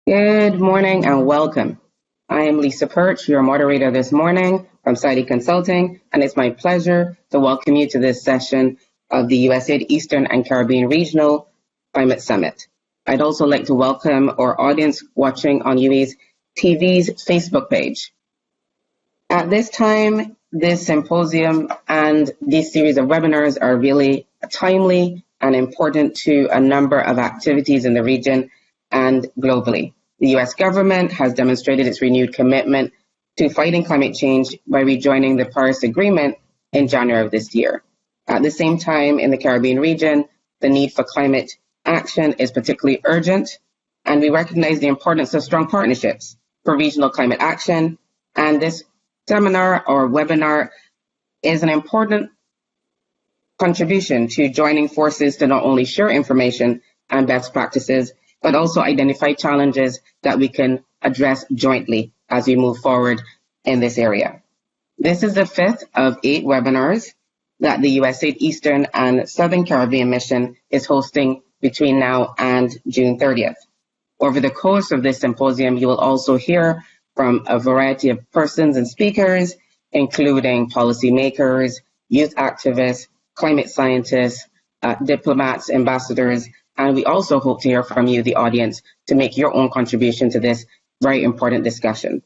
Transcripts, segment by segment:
Good morning and welcome. I am Lisa Perch, your moderator this morning from Society Consulting, and it's my pleasure to welcome you to this session of the USAID Eastern and Caribbean Regional Climate Summit. I'd also like to welcome our audience watching on UA's TV's Facebook page. At this time, this symposium and this series of webinars are really timely and important to a number of activities in the region and globally. The US government has demonstrated its renewed commitment to fighting climate change by rejoining the Paris Agreement in January of this year. At the same time, in the Caribbean region, the need for climate action is particularly urgent, and we recognize the importance of strong partnerships for regional climate action. And this seminar or webinar is an important contribution to joining forces to not only share information and best practices, but also identify challenges that we can address jointly as we move forward in this area. This is the fifth of 8 webinars that the USAID Eastern and Southern Caribbean Mission is hosting between now and June 30th. Over the course of this symposium, you will also hear from a variety of persons and speakers, including policymakers, youth activists, climate scientists, diplomats, ambassadors, and we also hope to hear from you, the audience, to make your own contribution to this very important discussion.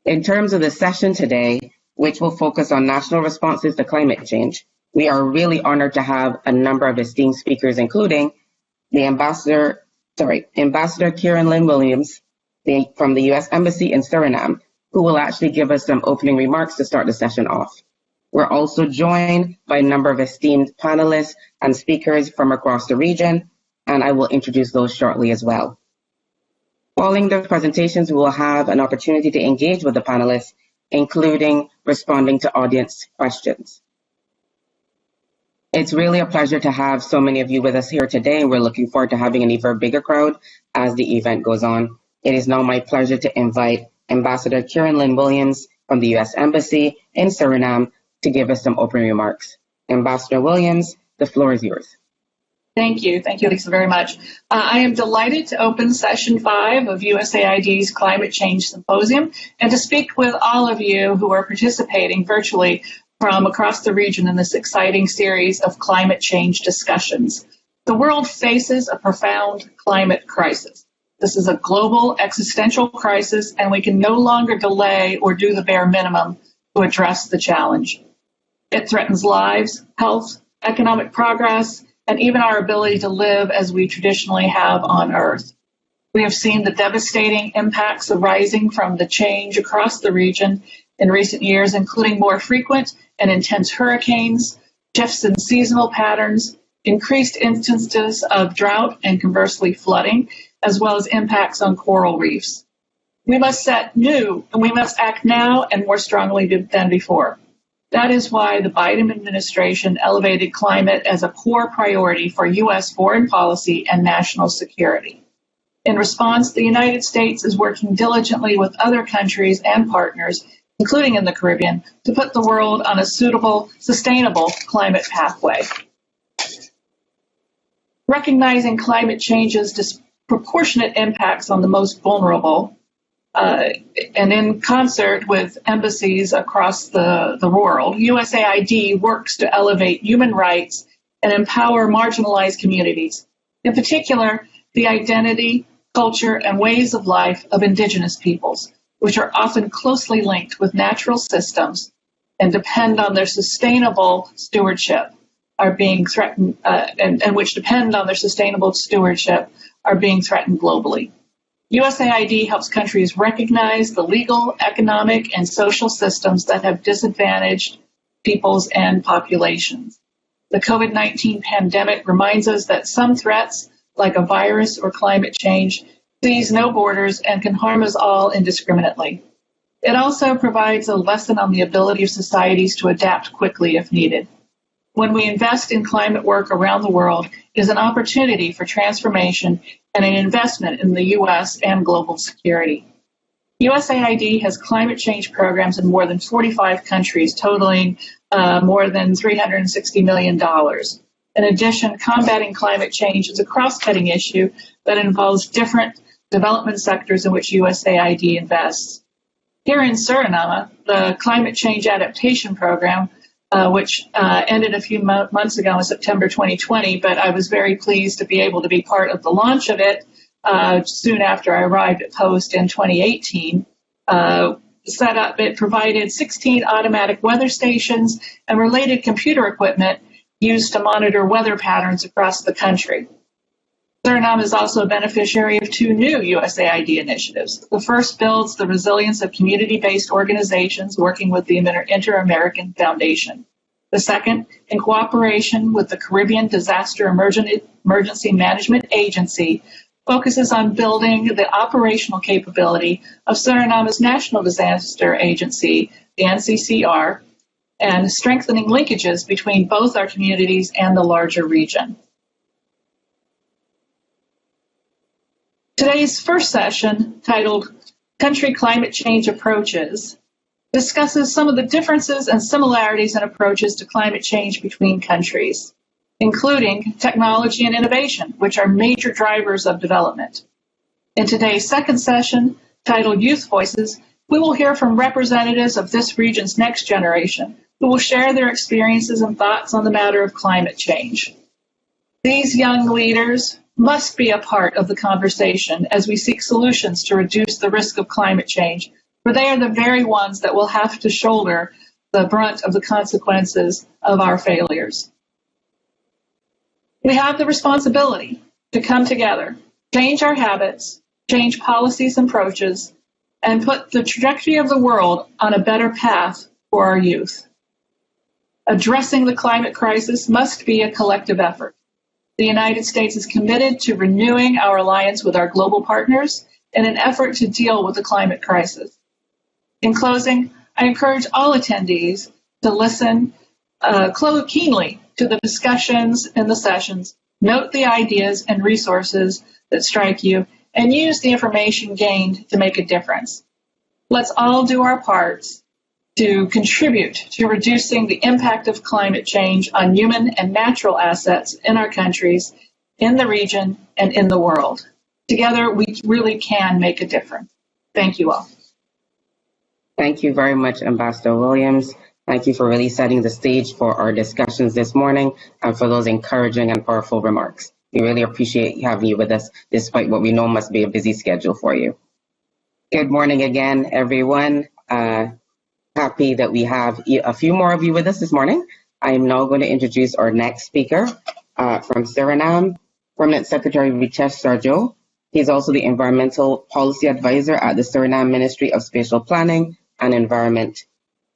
In terms of the session today, which will focus on national responses to climate change, we are really honored to have a number of esteemed speakers, including the Ambassador Kieran Lynn Williams from the US Embassy in Suriname, who will actually give us some opening remarks to start the session off. We're also joined by a number of esteemed panelists and speakers from across the region, and I will introduce those shortly as well. Following the presentations, we will have an opportunity to engage with the panelists, including responding to audience questions. It's really a pleasure to have so many of you with us here today, and we're looking forward to having an even bigger crowd as the event goes on. It is now my pleasure to invite Ambassador Kieran Lynn Williams from the US Embassy in Suriname to give us some opening remarks. Ambassador Williams, the floor is yours. Thank you, Lisa, very much. I am delighted to open session 5 of USAID's Climate Change Symposium and to speak with all of you who are participating virtually from across the region in this exciting series of climate change discussions. The world faces a profound climate crisis. This is a global existential crisis, and we can no longer delay or do the bare minimum to address the challenge. It threatens lives, health, economic progress, and even our ability to live as we traditionally have on Earth. We have seen the devastating impacts arising from the change across the region in recent years, including more frequent and intense hurricanes, shifts in seasonal patterns, increased instances of drought and conversely flooding, as well as impacts on coral reefs. We must act now and more strongly than before. That is why the Biden administration elevated climate as a core priority for U.S. foreign policy and national security. In response, the United States is working diligently with other countries and partners, including in the Caribbean, to put the world on a sustainable climate pathway. Recognizing climate change's disproportionate impacts on the most vulnerable, and in concert with embassies across the world, USAID works to elevate human rights and empower marginalized communities, in particular, the identity, culture, and ways of life of indigenous peoples, which are often closely linked with natural systems and depend on their sustainable stewardship are being threatened, and which depend on their sustainable stewardship are being threatened globally. USAID helps countries recognize the legal, economic, and social systems that have disadvantaged peoples and populations. The COVID-19 pandemic reminds us that some threats, like a virus or climate change, sees no borders and can harm us all indiscriminately. It also provides a lesson on the ability of societies to adapt quickly if needed. When we invest in climate work around the world, it is an opportunity for transformation and an investment in the U.S. and global security. USAID has climate change programs in more than 45 countries, totaling more than $360 million. In addition, combating climate change is a cross-cutting issue that involves different development sectors in which USAID invests. Here in Suriname, the Climate Change Adaptation Program, which ended a few months ago in September 2020, but I was very pleased to be able to be part of the launch of it soon after I arrived at Post in 2018. It provided 16 automatic weather stations and related computer equipment used to monitor weather patterns across the country. Suriname is also a beneficiary of two new USAID initiatives. The first builds the resilience of community-based organizations working with the Inter-American Foundation. The second, in cooperation with the Caribbean Disaster Emergency Management Agency, focuses on building the operational capability of Suriname's National Disaster Agency, the NCCR, and strengthening linkages between both our communities and the larger region. Today's first session, titled Country Climate Change Approaches, discusses some of the differences and similarities in approaches to climate change between countries, including technology and innovation, which are major drivers of development. In today's second session, titled Youth Voices, we will hear from representatives of this region's next generation who will share their experiences and thoughts on the matter of climate change. These young leaders must be a part of the conversation as we seek solutions to reduce the risk of climate change, for they are the very ones that will have to shoulder the brunt of the consequences of our failures. We have the responsibility to come together, change our habits, change policies and approaches, and put the trajectory of the world on a better path for our youth. Addressing the climate crisis must be a collective effort. The United States is committed to renewing our alliance with our global partners in an effort to deal with the climate crisis. In closing, I encourage all attendees to listen keenly to the discussions in the sessions, note the ideas and resources that strike you, and use the information gained to make a difference. Let's all do our parts to contribute to reducing the impact of climate change on human and natural assets in our countries, in the region, and in the world. Together, we really can make a difference. Thank you all. Thank you very much, Ambassador Williams. Thank you for really setting the stage for our discussions this morning and for those encouraging and powerful remarks. We really appreciate having you with us, despite what we know must be a busy schedule for you. Good morning again, everyone. Happy that we have a few more of you with us this morning. I am now going to introduce our next speaker from Suriname, Permanent Secretary Ritesh Sarjo. He's also the Environmental Policy Advisor at the Suriname Ministry of Spatial Planning and Environment.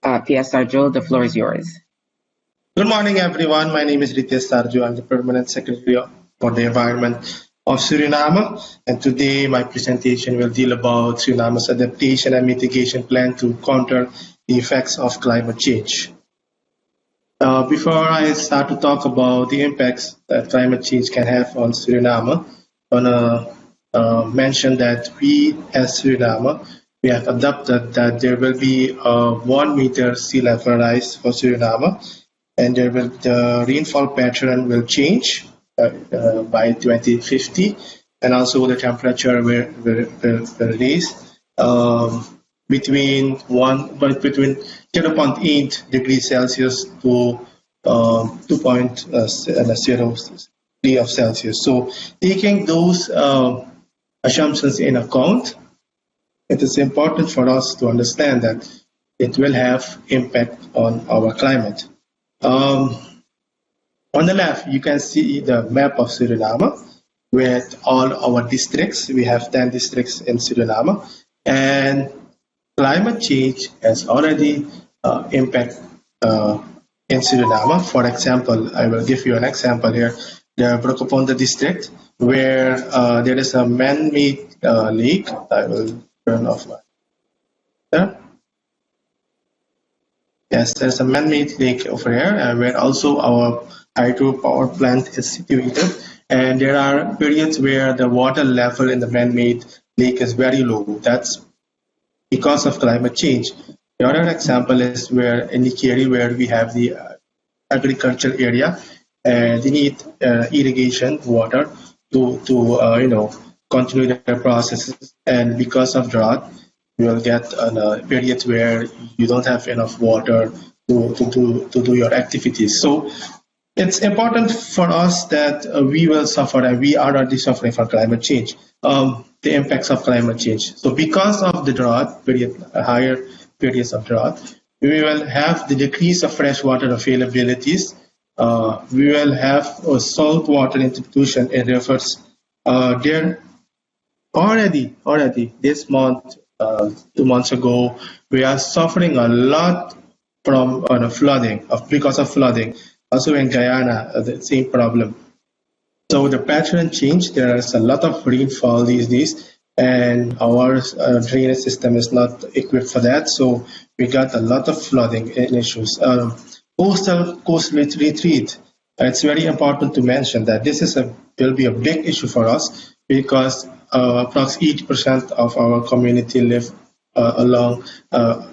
PS Sarjo, the floor is yours. Good morning, everyone. My name is Ritesh Sarjo. I'm the Permanent Secretary for the Environment of Suriname. And today my presentation will deal about Suriname's adaptation and mitigation plan to counter the effects of climate change. Before I start to talk about the impacts that climate change can have on Suriname, I want to mention that we as Suriname, we have adopted that there will be a 1 meter sea level rise for Suriname, and the rainfall pattern will change by 2050, and also the temperature will raise between 0.8 degrees Celsius to 2.0 degree of Celsius. So taking those assumptions in account, it is important for us to understand that it will have impact on our climate. On the left, you can see the map of Suriname with all our districts. We have 10 districts in Suriname, and climate change has already impact in Suriname. For example, I will give you an example here. The Brokoponda district, where there is a man-made lake. I will turn off my. Yes, there's a man-made lake over here, where also our hydropower plant is situated. And there are periods where the water level in the man-made lake is very low. That's because of climate change. The other example is where in Nikeri, where we have the agricultural area, they need irrigation water to continue their processes. And because of drought, you will get a period where you don't have enough water to do your activities. So it's important for us that we will suffer, and we are already suffering from climate change, the impacts of climate change. So because of the drought, higher periods of drought, we will have the decrease of freshwater availabilities. We will have salt water institution in rivers. There already this month, 2 months ago, we are suffering a lot from flooding, because of flooding. Also in Guyana, the same problem. So the pattern changed. There is a lot of rainfall these days, and our drainage system is not equipped for that. So we got a lot of flooding issues. Coastal retreat. It's very important to mention that this will be a big issue for us, because approximately 80% of our community live along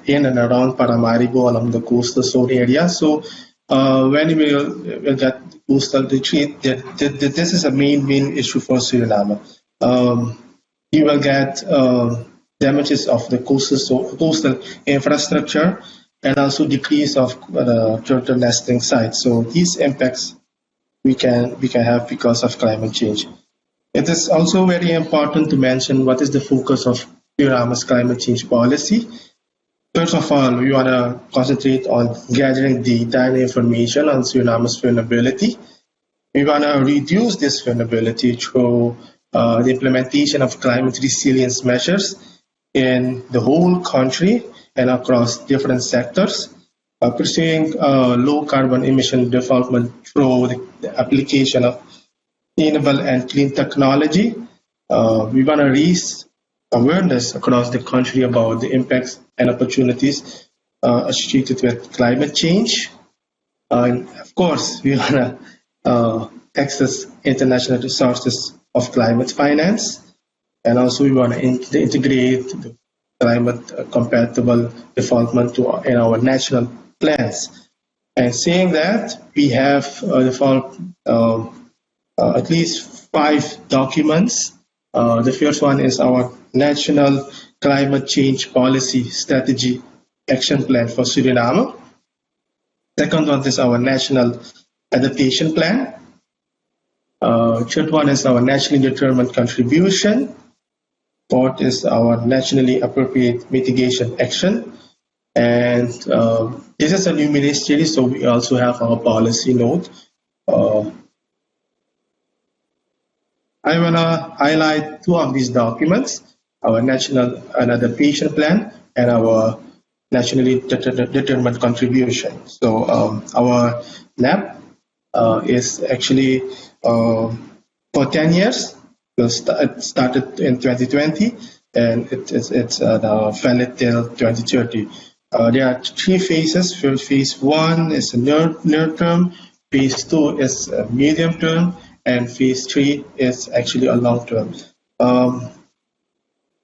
in and around Paramaribo, along the coastal zone area. So when we will get coastal retreat, this is a main issue for Suriname. You will get damages of the coastal infrastructure, and also decrease of turtle nesting sites. So these impacts we can have because of climate change. It is also very important to mention what is the focus of Suriname's climate change policy. First of all, we want to concentrate on gathering data and information on Suriname's vulnerability. We want to reduce this vulnerability through the implementation of climate resilience measures in the whole country and across different sectors, pursuing low carbon emission development through the application of sustainable and clean technology. We want to raise awareness across the country about the impacts and opportunities associated with climate change. And of course, we want to access international resources of climate finance, and also we want to integrate the climate compatible development in our national plans. And saying that, we have developed at least 5 documents. The first one is our National Climate Change Policy Strategy Action Plan for Suriname. Second one is our National Adaptation Plan. Third one is our Nationally Determined Contribution. Fourth is our Nationally Appropriate Mitigation Action. And this is a new ministry, so we also have our policy note. I want to highlight 2 of these documents, our National Adaptation Plan and our Nationally Determined Contribution. So our NAP is actually for 10 years. It started in 2020, and it's valid till 2030. There are 3 phases. Phase 1 is a near term, phase 2 is a medium term, and phase 3 is actually a long term.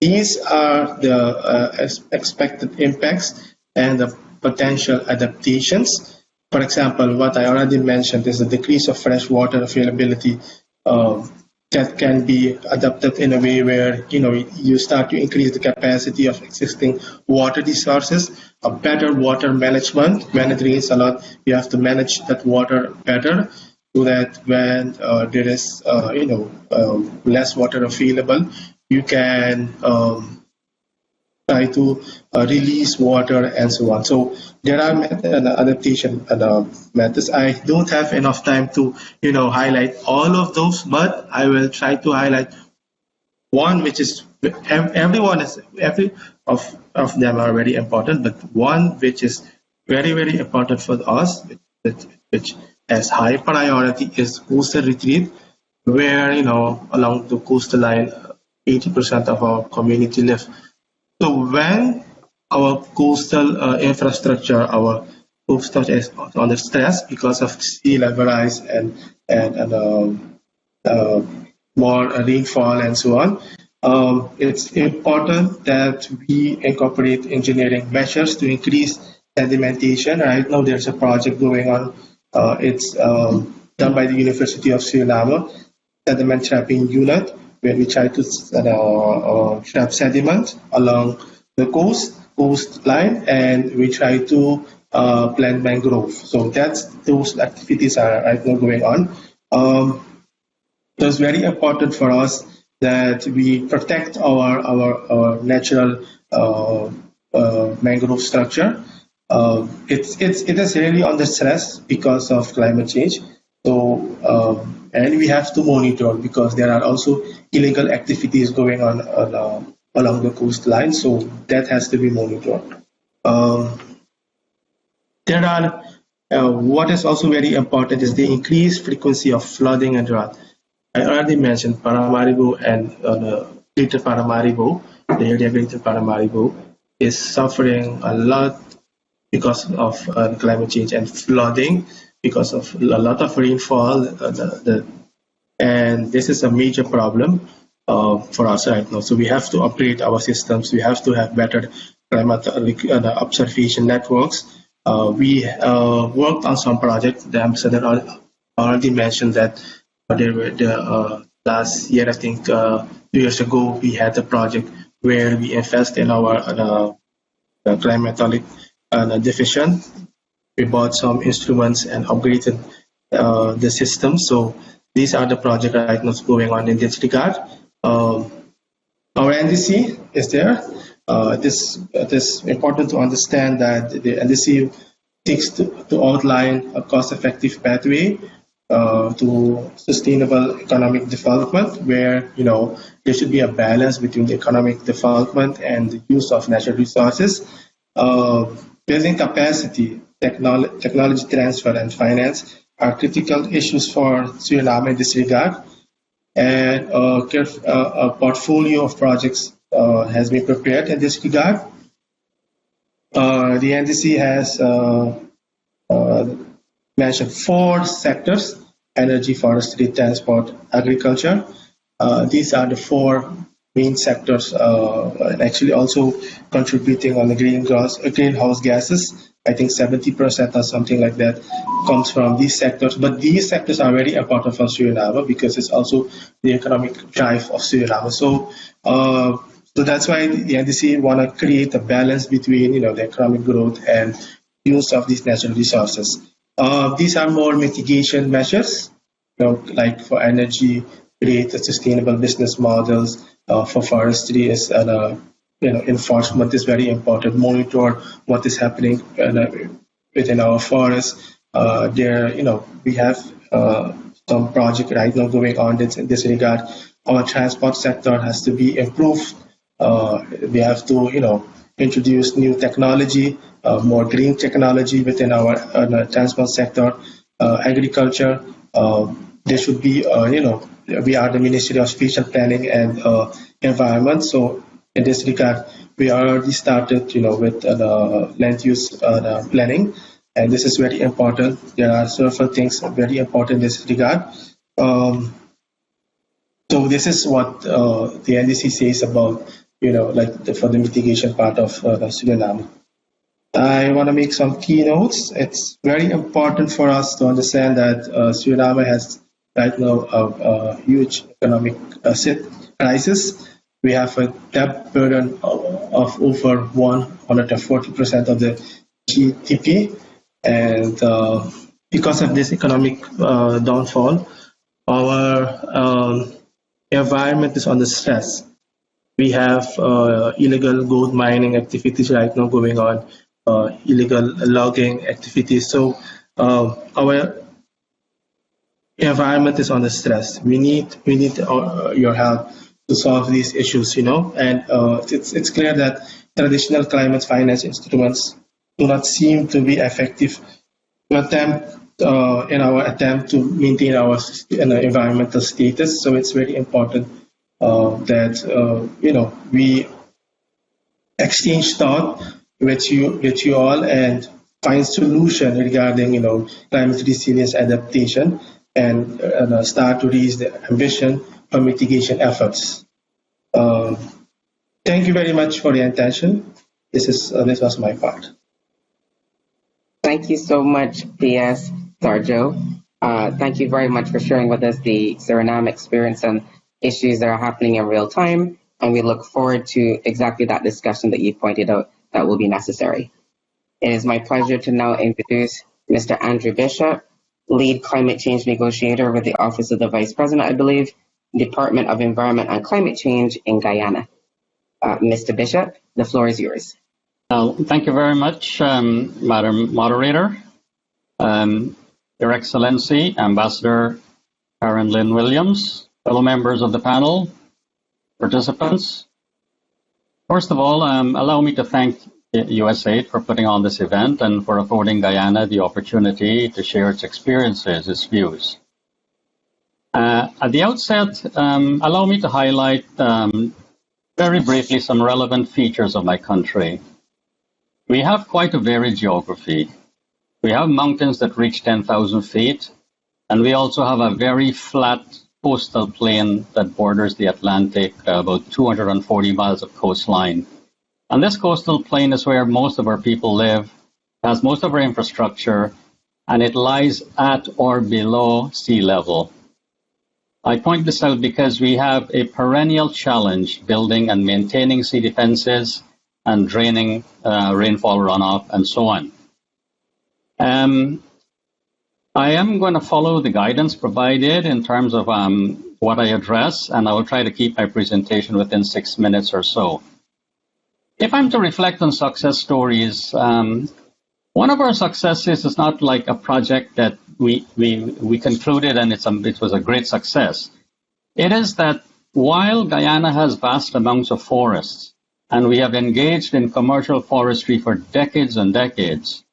These are the expected impacts and the potential adaptations. For example, what I already mentioned is the decrease of fresh water availability that can be adapted in a way where you start to increase the capacity of existing water resources, a better water management. When it rains a lot, you have to manage that water better, so that when there is less water available, you can try to release water and so on. So there are adaptation methods. I don't have enough time to highlight all of those, but I will try to highlight one which is every of them are very important, but one which is very, very important for us, which has high priority, is coastal retreat, where along the coastal line 80% of our community live. So when our coastal infrastructure, our coastal is under stress because of sea level rise and more rainfall and so on, it's important that we incorporate engineering measures to increase sedimentation. Right now, there's a project going on. It's done by the University of Suriname, sediment trapping unit, where we try to trap sediment along the coastline, and we try to plant mangrove. So those activities are right now going on. So it's very important for us that we protect our natural mangrove structure. It is really under stress because of climate change. So and we have to monitor because there are also illegal activities going on along the coastline. So that has to be monitored. There are what is also very important is the increased frequency of flooding and drought. I already mentioned Paramaribo and the Greater Paramaribo, the area Greater Paramaribo, is suffering a lot because of climate change and flooding because of a lot of rainfall. And this is a major problem for us right now. So we have to upgrade our systems. We have to have better climate observation networks. We worked on some projects. The ambassador already mentioned that last year, I think 2 years ago, we had a project where we invest in our climatic division. We bought some instruments and upgraded the system. So these are the projects right now going on in this regard. Our NDC is there. It is important to understand that the NDC seeks to outline a cost-effective pathway to sustainable economic development, where there should be a balance between the economic development and the use of natural resources. Building capacity, technology transfer, and finance are critical issues for Suriname in this regard. And a portfolio of projects has been prepared in this regard. The NDC has mentioned 4 sectors: energy, forestry, transport, agriculture. These are the 4 main sectors, and actually also contributing on the greenhouse gases. I think 70% or something like that comes from these sectors. But these sectors are very important for Suriname because it's also the economic drive of Suriname. So that's why the NDC want to create a balance between the economic growth and use of these natural resources. These are more mitigation measures, like for energy, create sustainable business models. For forestry, is enforcement is very important. Monitor what is happening within our forests. We have some project right now going on in this regard. Our transport sector has to be improved. We have to introduce new technology, more green technology within our transport sector. Agriculture, there should be we are the Ministry of Spatial Planning and Environment. So in this regard, we already started with land use planning, and this is very important. There are several things very important in this regard. So this is what the NDC says about for the mitigation part of Suriname. I want to make some keynotes. It's very important for us to understand that Suriname has right now a huge economic crisis. We have a debt burden of over 140% of the GDP, and because of this economic downfall, our environment is under stress. We have illegal gold mining activities right now going on, illegal logging activities. So our environment is under stress. We need your help to solve these issues, and it's clear that traditional climate finance instruments do not seem to be effective in our attempt to maintain our environmental status. So it's very important that we exchange thought with you all and find solution regarding climate resilience adaptation, and start to raise the ambition for mitigation efforts. Thank you very much for your attention. This was my part. Thank you so much, PS Sarjo. Thank you very much for sharing with us the Suriname experience and issues that are happening in real time, and we look forward to exactly that discussion that you pointed out that will be necessary. It is my pleasure to now introduce Mr. Andrew Bishop, Lead Climate Change Negotiator with the Office of the Vice President, I believe, Department of Environment and Climate Change in Guyana. Mr. Bishop, the floor is yours. Well, thank you very much, Madam Moderator. Your Excellency, Ambassador Kieran Lynn Williams, fellow members of the panel, participants. First of all, allow me to thank USAID for putting on this event and for affording Guyana the opportunity to share its experiences, its views. At the outset, allow me to highlight very briefly some relevant features of my country. We have quite a varied geography. We have mountains that reach 10,000 feet, and we also have a very flat coastal plain that borders the Atlantic, about 240 miles of coastline. And this coastal plain is where most of our people live, has most of our infrastructure, and it lies at or below sea level. I point this out because we have a perennial challenge building and maintaining sea defenses and draining rainfall runoff and so on. I am going to follow the guidance provided in terms of what I address, and I will try to keep my presentation within 6 minutes or so. If I'm to reflect on success stories, one of our successes is not like a project that we concluded and it was a great success. It is that while Guyana has vast amounts of forests, and we have engaged in commercial forestry for decades and decades,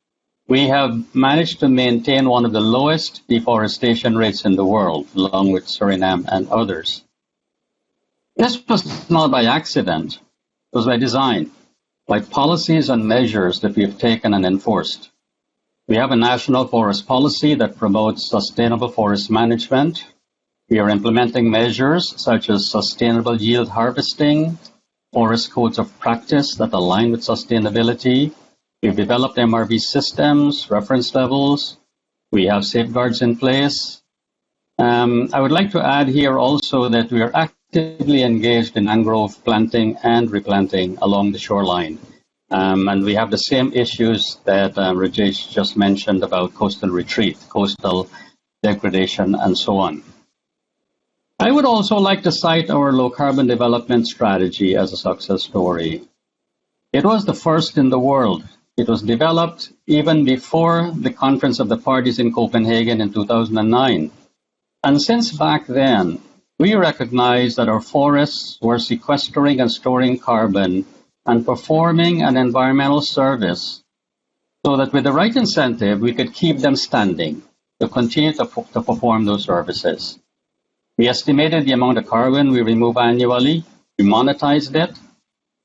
we have managed to maintain one of the lowest deforestation rates in the world, along with Suriname and others. This was not by accident, it was by design, by policies and measures that we have taken and enforced. We have a national forest policy that promotes sustainable forest management. We are implementing measures such as sustainable yield harvesting, forest codes of practice that align with sustainability. We've developed MRV systems, reference levels. We have safeguards in place. I would like to add here also that we are actively engaged in mangrove planting and replanting along the shoreline. And we have the same issues that Rajesh just mentioned about coastal retreat, coastal degradation, and so on. I would also like to cite our low carbon development strategy as a success story. It was the first in the world. It was developed even before the Conference of the Parties in Copenhagen in 2009. And since back then, we recognized that our forests were sequestering and storing carbon and performing an environmental service so that with the right incentive, we could keep them standing to continue to perform those services. We estimated the amount of carbon we remove annually, we monetized it,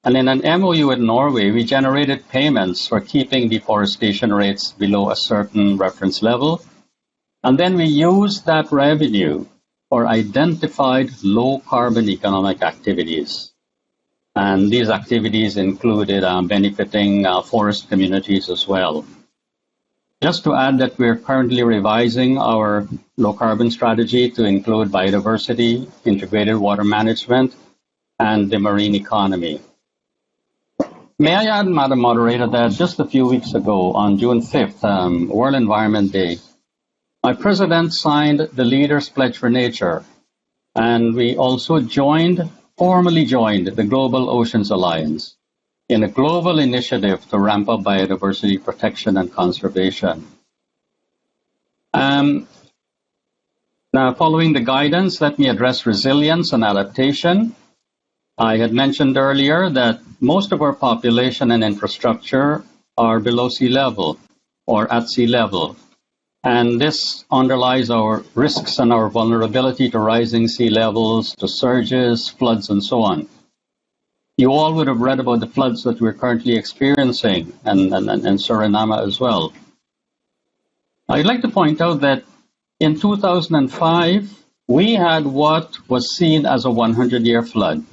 and in an MOU with Norway, we generated payments for keeping deforestation rates below a certain reference level, and then we used that revenue for identified low-carbon economic activities. And these activities included benefiting forest communities as well. Just to add that we're currently revising our low-carbon strategy to include biodiversity, integrated water management, and the marine economy. May I add, Madam Moderator, that just a few weeks ago, on June 5th, World Environment Day, my president signed the Leaders' Pledge for Nature, and we also formally joined the Global Oceans Alliance in a global initiative to ramp up biodiversity protection and conservation. Now, following the guidance, let me address resilience and adaptation. I had mentioned earlier that most of our population and infrastructure are below sea level or at sea level. And this underlies our risks and our vulnerability to rising sea levels, to surges, floods, and so on. You all would have read about the floods that we're currently experiencing and Suriname as well. I'd like to point out that in 2005, we had what was seen as a 100-year flood.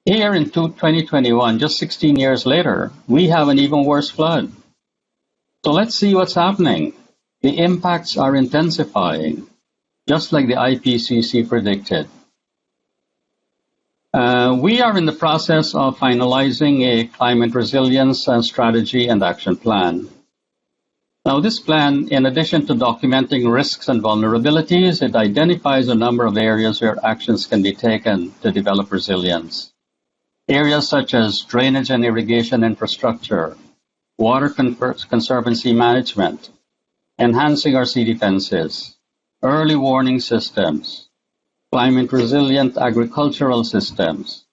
Here in 2021, just 16 years later, we have an even worse flood. So let's see what's happening. The impacts are intensifying. just like the IPCC predicted. We are in the process of finalizing a climate resilience strategy and action plan. Now, this plan, in addition to documenting risks and vulnerabilities, it identifies a number of areas where actions can be taken to develop resilience. Areas such as drainage and irrigation infrastructure, water conservancy management, enhancing our sea defenses, early warning systems, climate resilient agricultural systems.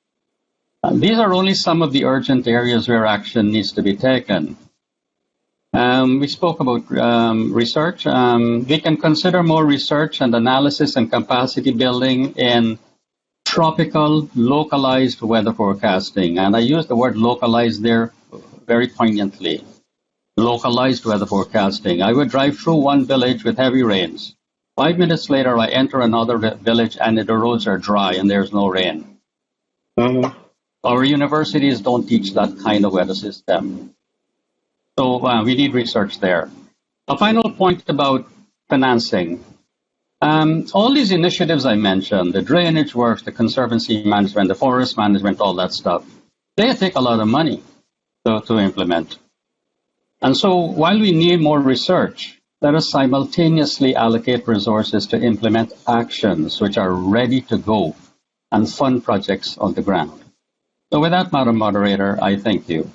These are only some of the urgent areas where action needs to be taken. We spoke about research. We can consider more research and analysis and capacity building in tropical, localized weather forecasting. And I use the word localized there very poignantly. Localized weather forecasting. I would drive through one village with heavy rains. 5 minutes later, I enter another village and the roads are dry and there's no rain. Our universities don't teach that kind of weather system. So we need research there. A final point about financing. All these initiatives I mentioned, the drainage works, the conservancy management, the forest management, all that stuff, they take a lot of money to implement. And so while we need more research, let us simultaneously allocate resources to implement actions which are ready to go and fund projects on the ground. So with that, Madam Moderator, I thank you.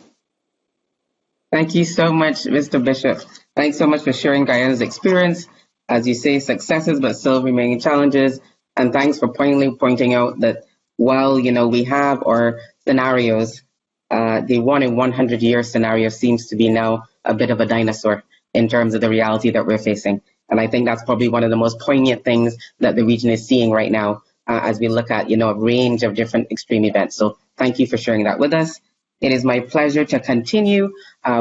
Thank you so much, Mr. Bishop. Thanks so much for sharing Guyana's experience. As you say, successes, but still remaining challenges. And thanks for pointing out that while, we have our scenarios, the 1 in 100 year scenario seems to be now a bit of a dinosaur in terms of the reality that we're facing. And I think that's probably one of the most poignant things that the region is seeing right now as we look at, a range of different extreme events. So thank you for sharing that with us. It is my pleasure to continue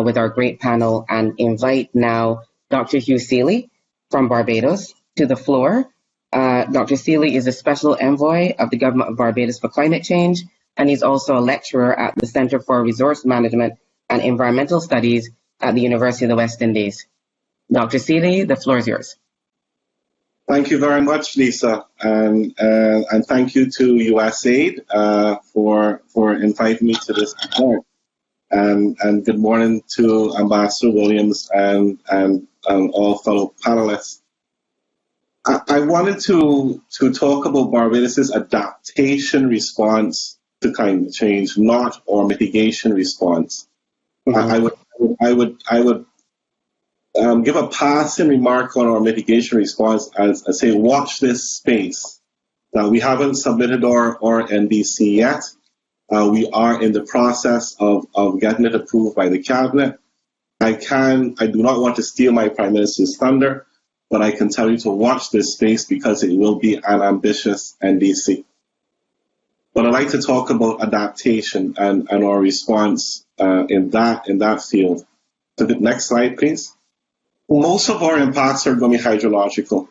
with our great panel and invite now Dr. Hugh Seeley from Barbados to the floor. Dr. Seeley is a special envoy of the government of Barbados for climate change, and he's also a lecturer at the Center for Resource Management and Environmental Studies at the University of the West Indies. Dr. Seeley, the floor is yours. Thank you very much, Lisa, and thank you to USAID for inviting me to this event. And good morning to Ambassador Williams and all fellow panelists. I wanted to talk about Barbados' adaptation response to climate change, not our mitigation response. I would give a passing remark on our mitigation response as I say, watch this space. We haven't submitted our NDC yet. We are in the process of getting it approved by the cabinet. I do not want to steal my Prime Minister's thunder, but I can tell you to watch this space because it will be an ambitious NDC. But I'd like to talk about adaptation and our response in that field. So the next slide, please. Most of our impacts are going to be hydrological.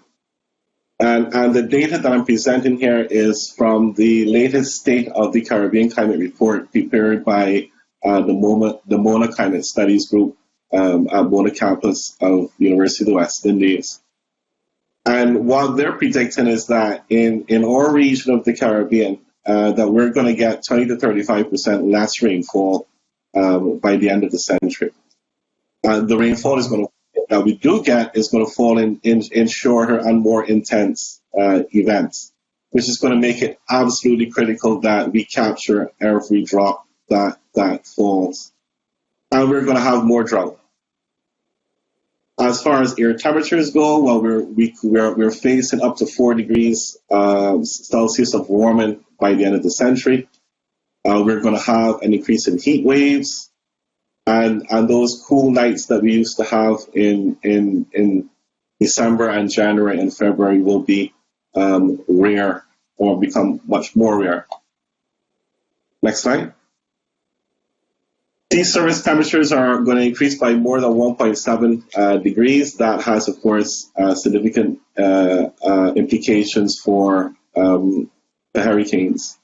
And the data that I'm presenting here is from the latest State of the Caribbean Climate Report prepared by the Mona Climate Studies Group at Mona campus of the University of the West Indies. And what they're predicting is that in our region of the Caribbean, that we're going to get 20 to 35% less rainfall by the end of the century. The rainfall that we do get is going to fall in shorter and more intense events, which is going to make it absolutely critical that we capture every drop that falls. And we're going to have more drought. As far as air temperatures go, well, we're facing up to 4 degrees Celsius of warming by the end of the century. We're going to have an increase in heat waves, and those cool nights that we used to have in December and January and February will be rare or become much more rare. Next slide. Sea surface temperatures are going to increase by more than 1.7 degrees. That has, of course, significant implications for the hurricanes.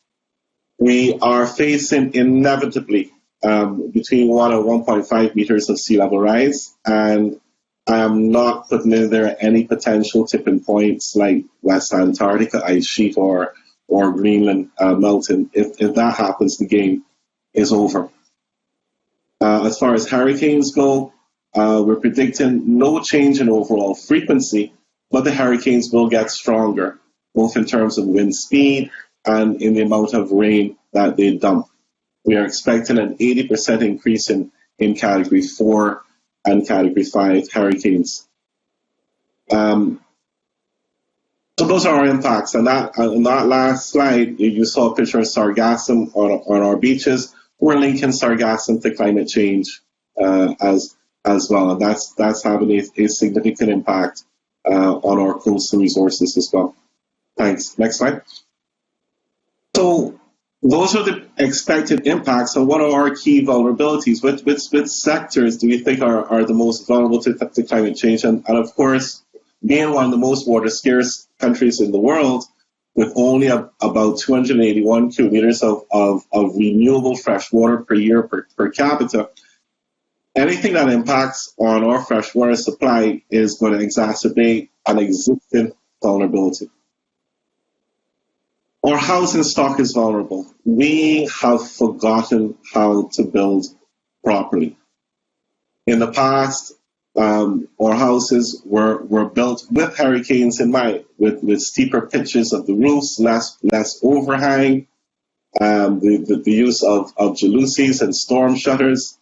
We are facing inevitably between 1 and 1.5 meters of sea level rise, and I am not putting in there any potential tipping points like West Antarctica ice sheet or Greenland melting. If that happens, the game is over. As far as hurricanes go, we're predicting no change in overall frequency, but the hurricanes will get stronger, both in terms of wind speed and in the amount of rain that they dump. We are expecting an 80% increase in Category 4 and Category 5 hurricanes. So those are our impacts. And on that last slide, you saw a picture of sargassum on our beaches. We're linking sargassum to climate change as well. And that's having a significant impact on our coastal resources as well. Thanks. Next slide. So those are the expected impacts. And what are our key vulnerabilities? Which sectors do we think are the most vulnerable to climate change? And of course, being one of the most water scarce countries in the world, with only about 281 cubic meters of renewable fresh water per year per capita, anything that impacts on our freshwater supply is going to exacerbate an existing vulnerability. Our housing stock is vulnerable. We have forgotten how to build properly. In the past, our houses were built with hurricanes in mind, with steeper pitches of the roofs, less overhang, the use of jalousies and storm shutters.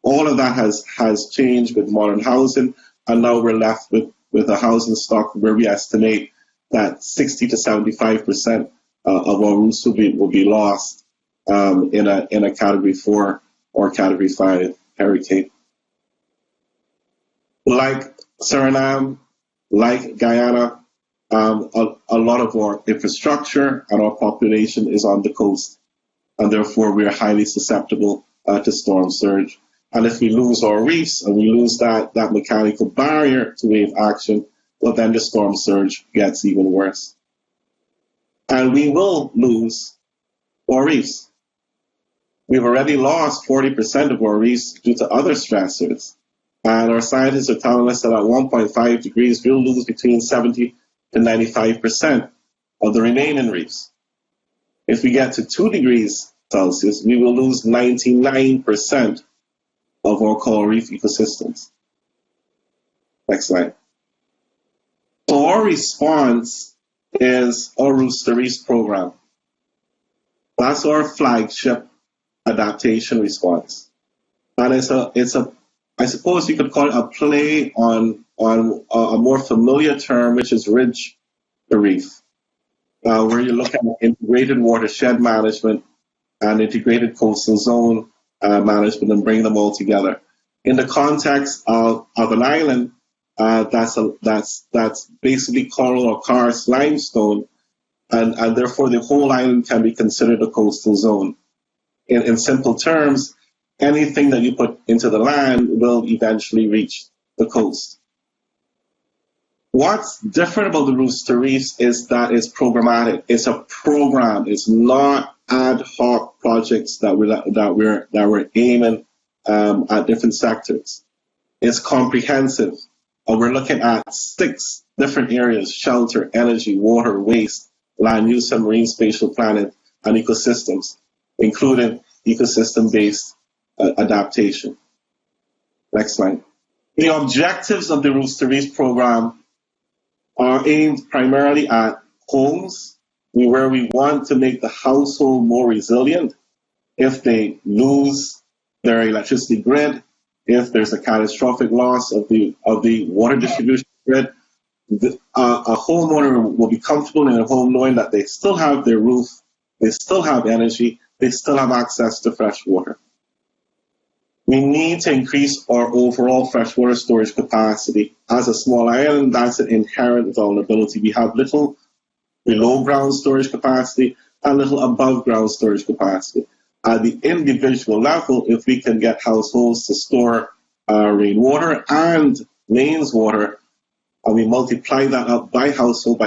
All of that has changed with modern housing, and now we're left with a housing stock where we estimate that 60 to 75% of our roofs will be lost in a Category 4 or Category 5 hurricane. Like Suriname, like Guyana, a lot of our infrastructure and our population is on the coast, and therefore we are highly susceptible to storm surge. And if we lose our reefs and we lose that mechanical barrier to wave action, well, then the storm surge gets even worse. And we will lose our reefs. We've already lost 40% of our reefs due to other stressors. And our scientists are telling us that at 1.5 degrees, we'll lose between 70 to 95% of the remaining reefs. If we get to 2 degrees Celsius, we will lose 99% of our coral reef ecosystems. Next slide. So our response is our Roosters program. That's our flagship adaptation response. And it's a I suppose you could call it a play on a more familiar term, which is ridge to reef, where you look at integrated watershed management and integrated coastal zone management and bring them all together. In the context of an island, that's basically coral or karst limestone, and therefore the whole island can be considered a coastal zone. In simple terms, anything that you put into the land will eventually reach the coast. What's different about the Rooster Reefs is that it's programmatic. It's a program. It's not ad hoc projects that we're aiming at different sectors. It's comprehensive. And we're looking at 6 different areas: shelter, energy, water, waste, land use and marine spatial planning, and ecosystems, including ecosystem-based adaptation. Next slide. The objectives of the Rooster Reef program are aimed primarily at homes, where we want to make the household more resilient if they lose their electricity grid, if there's a catastrophic loss of the water distribution grid. A homeowner will be comfortable in a home knowing that they still have their roof, they still have energy, they still have access to fresh water. We need to increase our overall freshwater storage capacity. As a small island, that's an inherent vulnerability. We have little below ground storage capacity and little above ground storage capacity. At the individual level, if we can get households to store rainwater and mains water, and we multiply that up by household,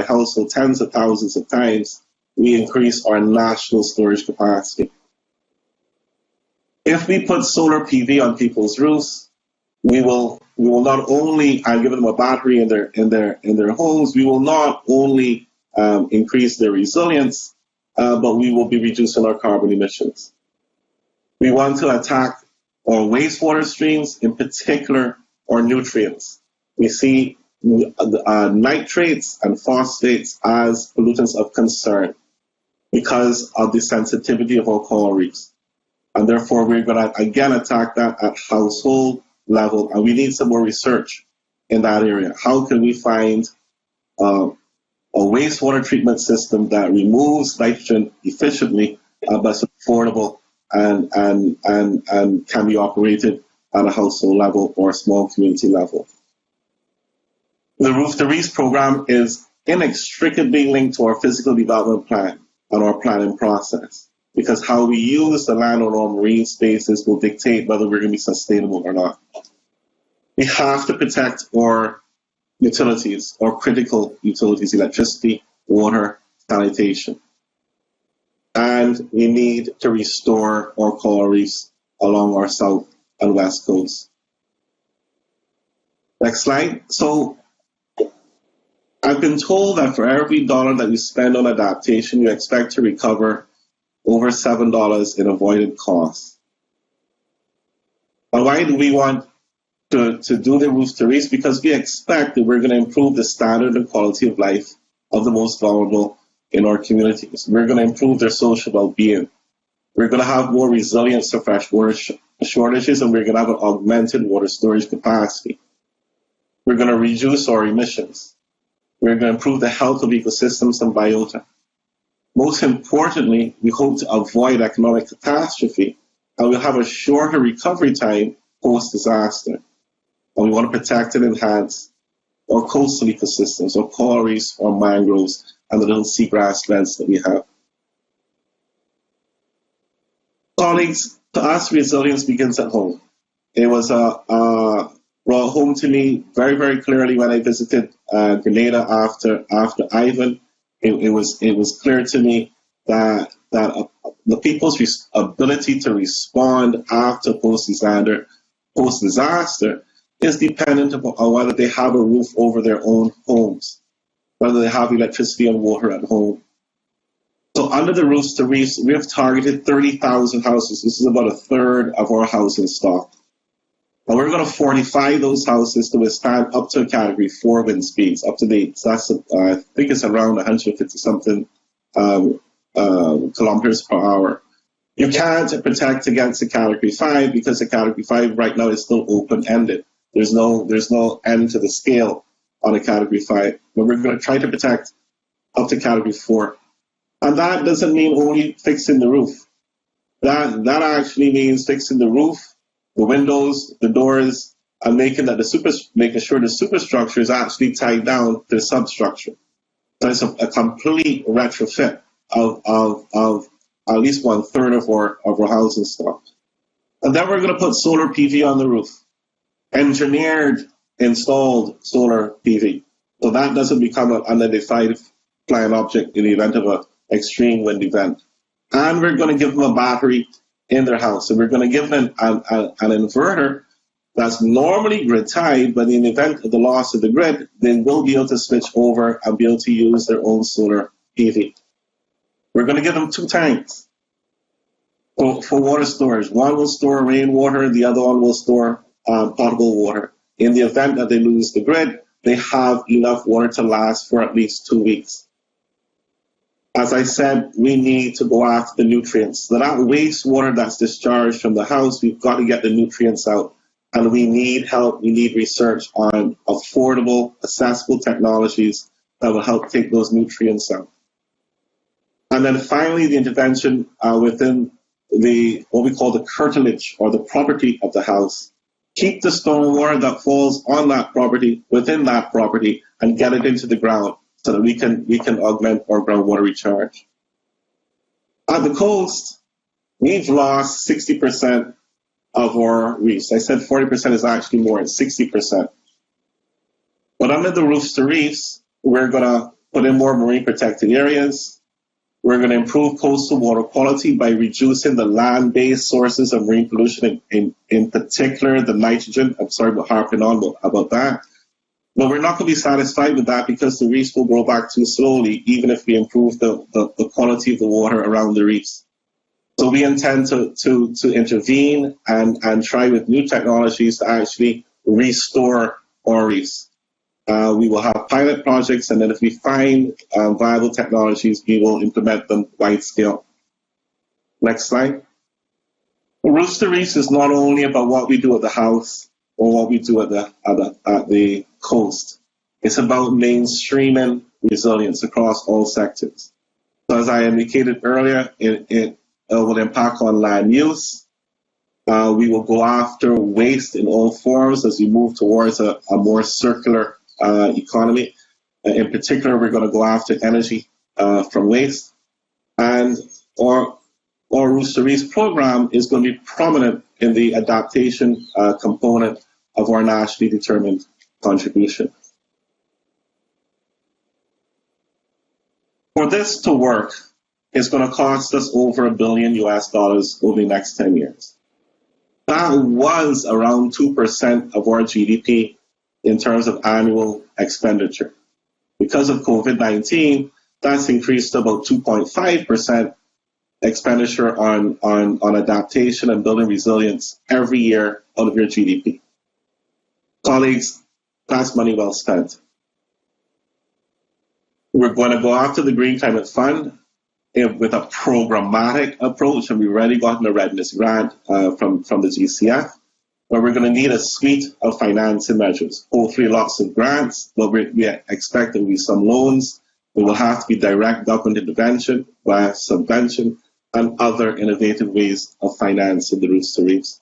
tens of thousands of times, we increase our national storage capacity. If we put solar PV on people's roofs, we will we will not only give them a battery in their homes, we will not only increase their resilience, but we will be reducing our carbon emissions. We want to attack our wastewater streams, in particular our nutrients. We see nitrates and phosphates as pollutants of concern because of the sensitivity of our coral reefs. And therefore, we're going to again attack that at household level, and we need some more research in that area. How can we find a wastewater treatment system that removes nitrogen efficiently, but is affordable and can be operated at a household level or a small community level? The Roof to Reefs program is inextricably linked to our physical development plan and our planning process, because how we use the land on our marine spaces will dictate whether we're going to be sustainable or not. We have to protect our utilities, our critical utilities, electricity, water, sanitation. And we need to restore our coral reefs along our south and west coast. Next slide. So I've been told that for every dollar that you spend on adaptation, you expect to recover over $7 in avoided costs. And why do we want to do the Roof to Reefs? Because we expect that we're going to improve the standard and quality of life of the most vulnerable in our communities. We're going to improve their social well-being. We're going to have more resilience to freshwater shortages, and we're going to have an augmented water storage capacity. We're going to reduce our emissions. We're going to improve the health of ecosystems and biota. Most importantly, we hope to avoid economic catastrophe, and we'll have a shorter recovery time post-disaster. And we want to protect and enhance our coastal ecosystems, our coral reefs, our mangroves, and the little seagrass beds that we have. Colleagues, to us, resilience begins at home. It was brought home to me very, very clearly when I visited Grenada after Ivan. It was clear to me that the people's ability to respond after post-disaster is dependent on whether they have a roof over their own homes, whether they have electricity and water at home. So under the Roofs to Reefs, we have targeted 30,000 houses. This is about a third of our housing stock. And we're going to fortify those houses to withstand up to a Category 4 wind speeds, up to date. So that's, I think it's around 150-something kilometers per hour. You can't protect against a Category 5 because the Category 5 right now is still open-ended. There's no end to the scale on a Category 5. But we're going to try to protect up to Category 4. And that doesn't mean only fixing the roof. That actually means fixing the roof, the windows, the doors, and making sure the superstructure is actually tied down to the substructure. So it's a complete retrofit of at least 1/3 of our housing stock. And then we're going to put solar PV on the roof. Engineered, installed solar PV. So that doesn't become an unidentified flying object in the event of an extreme wind event. And we're going to give them a battery in their house. So we're going to give them an inverter that's normally grid tied, but in the event of the loss of the grid, they will be able to switch over and be able to use their own solar PV. We're going to give them 2 tanks for water storage. One will store rainwater, the other one will store potable water. In the event that they lose the grid, they have enough water to last for at least 2 weeks. As I said, we need to go after the nutrients. So that wastewater that's discharged from the house, we've got to get the nutrients out. And we need help, we need research on affordable, accessible technologies that will help take those nutrients out. And then finally, the intervention within what we call the curtilage or the property of the house. Keep the stormwater that falls on that property within that property and get it into the ground so that we can augment our groundwater recharge. At the coast, we've lost 60% of our reefs. I said 40% is actually more, it's 60%. But under the Roofs to Reefs, we're going to put in more marine protected areas. We're going to improve coastal water quality by reducing the land-based sources of marine pollution, in particular the nitrogen. I'm sorry about harping on about that. But we're not going to be satisfied with that because the reefs will grow back too slowly, even if we improve the quality of the water around the reefs. So we intend to intervene and try with new technologies to actually restore our reefs. We will have pilot projects, and then if we find viable technologies, we will implement them wide scale. Next slide. Rooster Reefs is not only about what we do at the house or what we do at the coast. It's about mainstreaming resilience across all sectors. So as I indicated earlier, it will impact on land use. We will go after waste in all forms as we move towards a more circular economy. In particular, we're going to go after energy from waste. And our Rooster Reefs program is going to be prominent in the adaptation component of our nationally determined contribution. For this to work, it's going to cost us over $1 billion over the next 10 years. That was around 2% of our GDP in terms of annual expenditure. Because of COVID-19, that's increased to about 2.5% expenditure on adaptation and building resilience every year out of your GDP. Colleagues, that's money well spent. We're going to go after the Green Climate Fund with a programmatic approach, and we've already gotten a readiness grant from the GCF, where we're going to need a suite of financing measures. Hopefully lots of grants, but we expect there will be some loans. There will have to be direct government intervention via subvention and other innovative ways of financing the Rooster Reefs.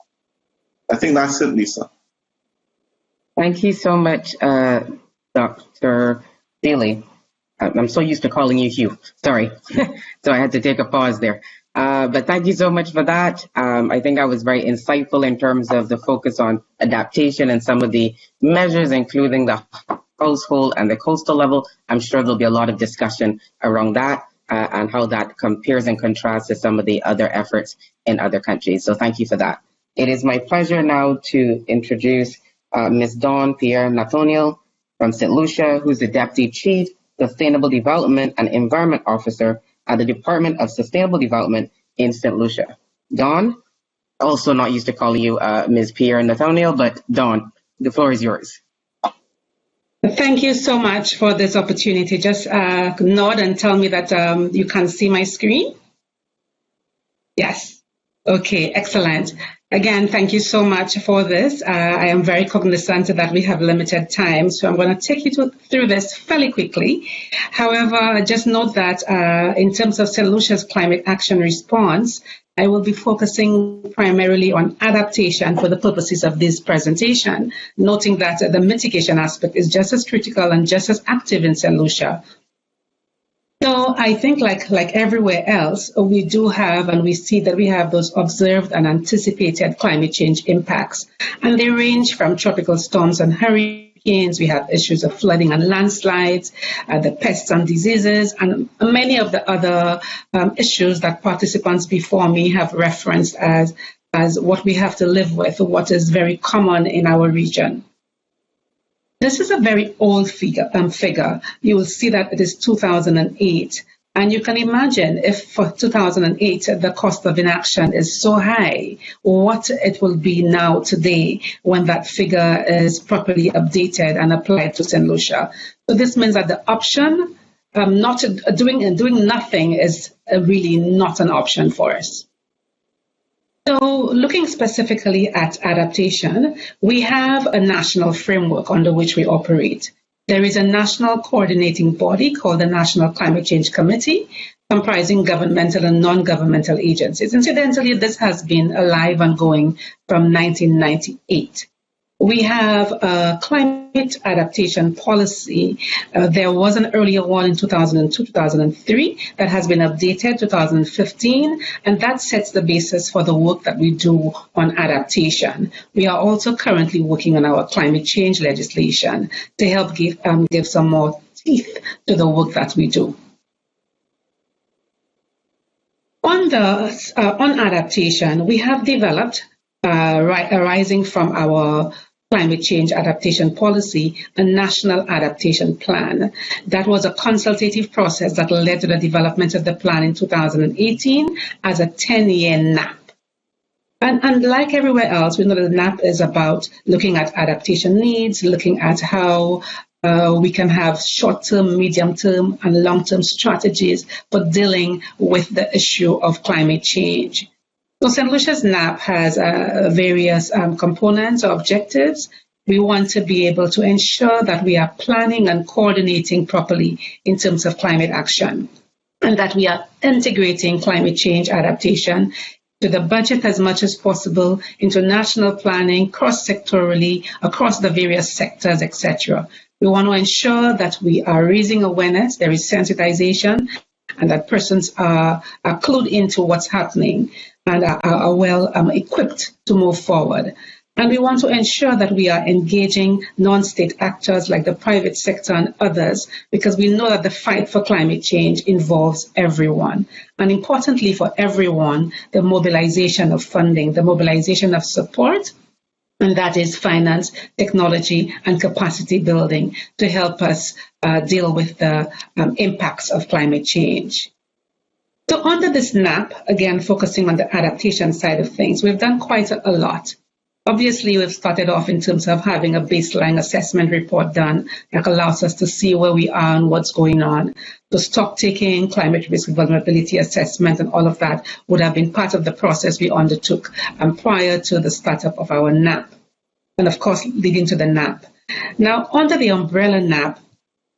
I think that's it, Lisa. Thank you so much, Dr. Seeley. I'm so used to calling you Hugh. Sorry. So I had to take a pause there. But thank you so much for that. I think I was very insightful in terms of the focus on adaptation and some of the measures, including the household and the coastal level. I'm sure there'll be a lot of discussion around that and how that compares and contrasts to some of the other efforts in other countries. So thank you for that. It is my pleasure now to introduce Ms. Dawn Pierre-Nathaniel from St. Lucia, who's the Deputy Chief Sustainable Development and Environment Officer at the Department of Sustainable Development in St. Lucia. Dawn, also not used to calling you Ms. Pierre-Nathaniel, but Dawn, the floor is yours. Thank you so much for this opportunity. Just nod and tell me that you can see my screen. Yes. Okay, excellent. Again, thank you so much for this. I am very cognizant that we have limited time, so I'm going to take you through this fairly quickly. However, just note that in terms of St. Lucia's climate action response, I will be focusing primarily on adaptation for the purposes of this presentation, noting that the mitigation aspect is just as critical and just as active in St. Lucia. So I think like everywhere else, we do have and we see that we have those observed and anticipated climate change impacts. And they range from tropical storms and hurricanes. We have issues of flooding and landslides, the pests and diseases, and many of the other issues that participants before me have referenced as what we have to live with, what is very common in our region. This is a very old figure. You will see that it is 2008. And you can imagine if for 2008, the cost of inaction is so high, what it will be now today when that figure is properly updated and applied to St. Lucia. So this means that the option, not doing nothing is really not an option for us. So looking specifically at adaptation, we have a national framework under which we operate. There is a national coordinating body called the National Climate Change Committee, comprising governmental and non-governmental agencies. Incidentally, this has been alive and going from 1998. We have a climate adaptation policy. There was an earlier one in 2002, 2003 that has been updated 2015, and that sets the basis for the work that we do on adaptation. We are also currently working on our climate change legislation to help give some more teeth to the work that we do. on adaptation, we have developed, arising from our climate change adaptation policy, a national adaptation plan. That was a consultative process that led to the development of the plan in 2018 as a 10-year NAP. And like everywhere else, we know that the NAP is about looking at adaptation needs, looking at how we can have short-term, medium-term, and long-term strategies for dealing with the issue of climate change. So St. Lucia's NAP has various components or objectives. We want to be able to ensure that we are planning and coordinating properly in terms of climate action, and that we are integrating climate change adaptation to the budget as much as possible, into national planning, cross-sectorally, across the various sectors, etc. We want to ensure that we are raising awareness, there is sensitization, and that persons are clued into what's happening and are well equipped to move forward. And we want to ensure that we are engaging non-state actors like the private sector and others, because we know that the fight for climate change involves everyone. And importantly for everyone, the mobilization of funding, the mobilization of support, and that is finance, technology, and capacity building to help us deal with the impacts of climate change. So under this NAP, again, focusing on the adaptation side of things, we've done quite a lot. Obviously, we've started off in terms of having a baseline assessment report done that allows us to see where we are and what's going on. The stock taking, climate risk vulnerability assessment, and all of that would have been part of the process we undertook prior to the startup of our NAP, and of course, leading to the NAP. Now, under the umbrella NAP,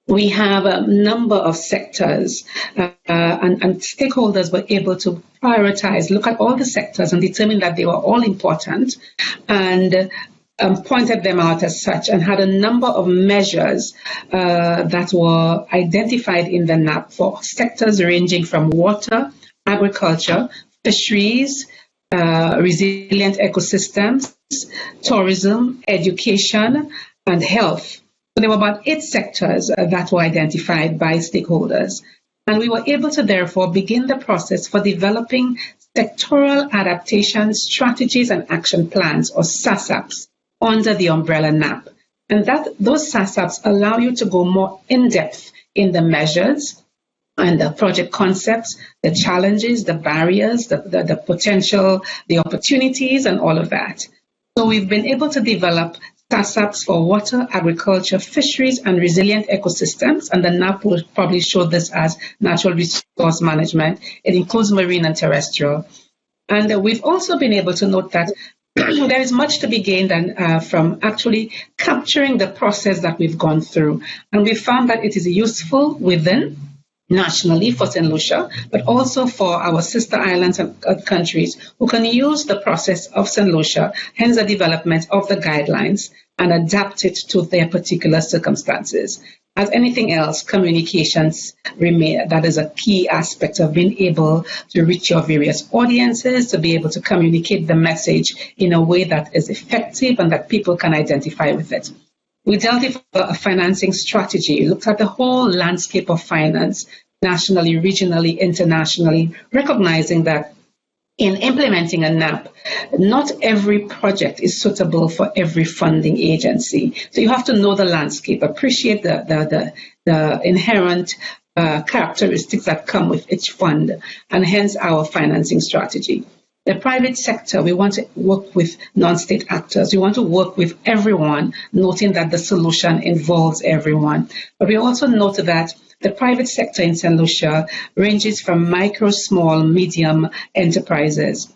we have a number of sectors and stakeholders were able to prioritize, look at all the sectors and determine that they were all important, and pointed them out as such, and had a number of measures that were identified in the NAP for sectors ranging from water, agriculture, fisheries, resilient ecosystems, tourism, education, and health. So there were about 8 sectors that were identified by stakeholders. And we were able to therefore begin the process for developing sectoral adaptation strategies and action plans, or SASAPs, under the umbrella NAP. And those SASAPs allow you to go more in-depth in the measures and the project concepts, the challenges, the barriers, the potential, the opportunities, and all of that. So we've been able to develop SASAPs for water, agriculture, fisheries, and resilient ecosystems, and the NAP will probably show this as natural resource management. It includes marine and terrestrial. And we've also been able to note that there is much to be gained from actually capturing the process that we've gone through. And we found that it is useful within, nationally for St. Lucia, but also for our sister islands and countries who can use the process of St. Lucia, hence the development of the guidelines, and adapt it to their particular circumstances. As anything else, communications remain, that is a key aspect of being able to reach your various audiences, to be able to communicate the message in a way that is effective and that people can identify with it. We dealt with a financing strategy, looked at the whole landscape of finance, nationally, regionally, internationally, recognizing that in implementing a NAP, not every project is suitable for every funding agency. So you have to know the landscape, appreciate the inherent characteristics that come with each fund, and hence our financing strategy. The private sector, we want to work with non-state actors. We want to work with everyone, noting that the solution involves everyone. But we also note that the private sector in St. Lucia ranges from micro, small, medium enterprises.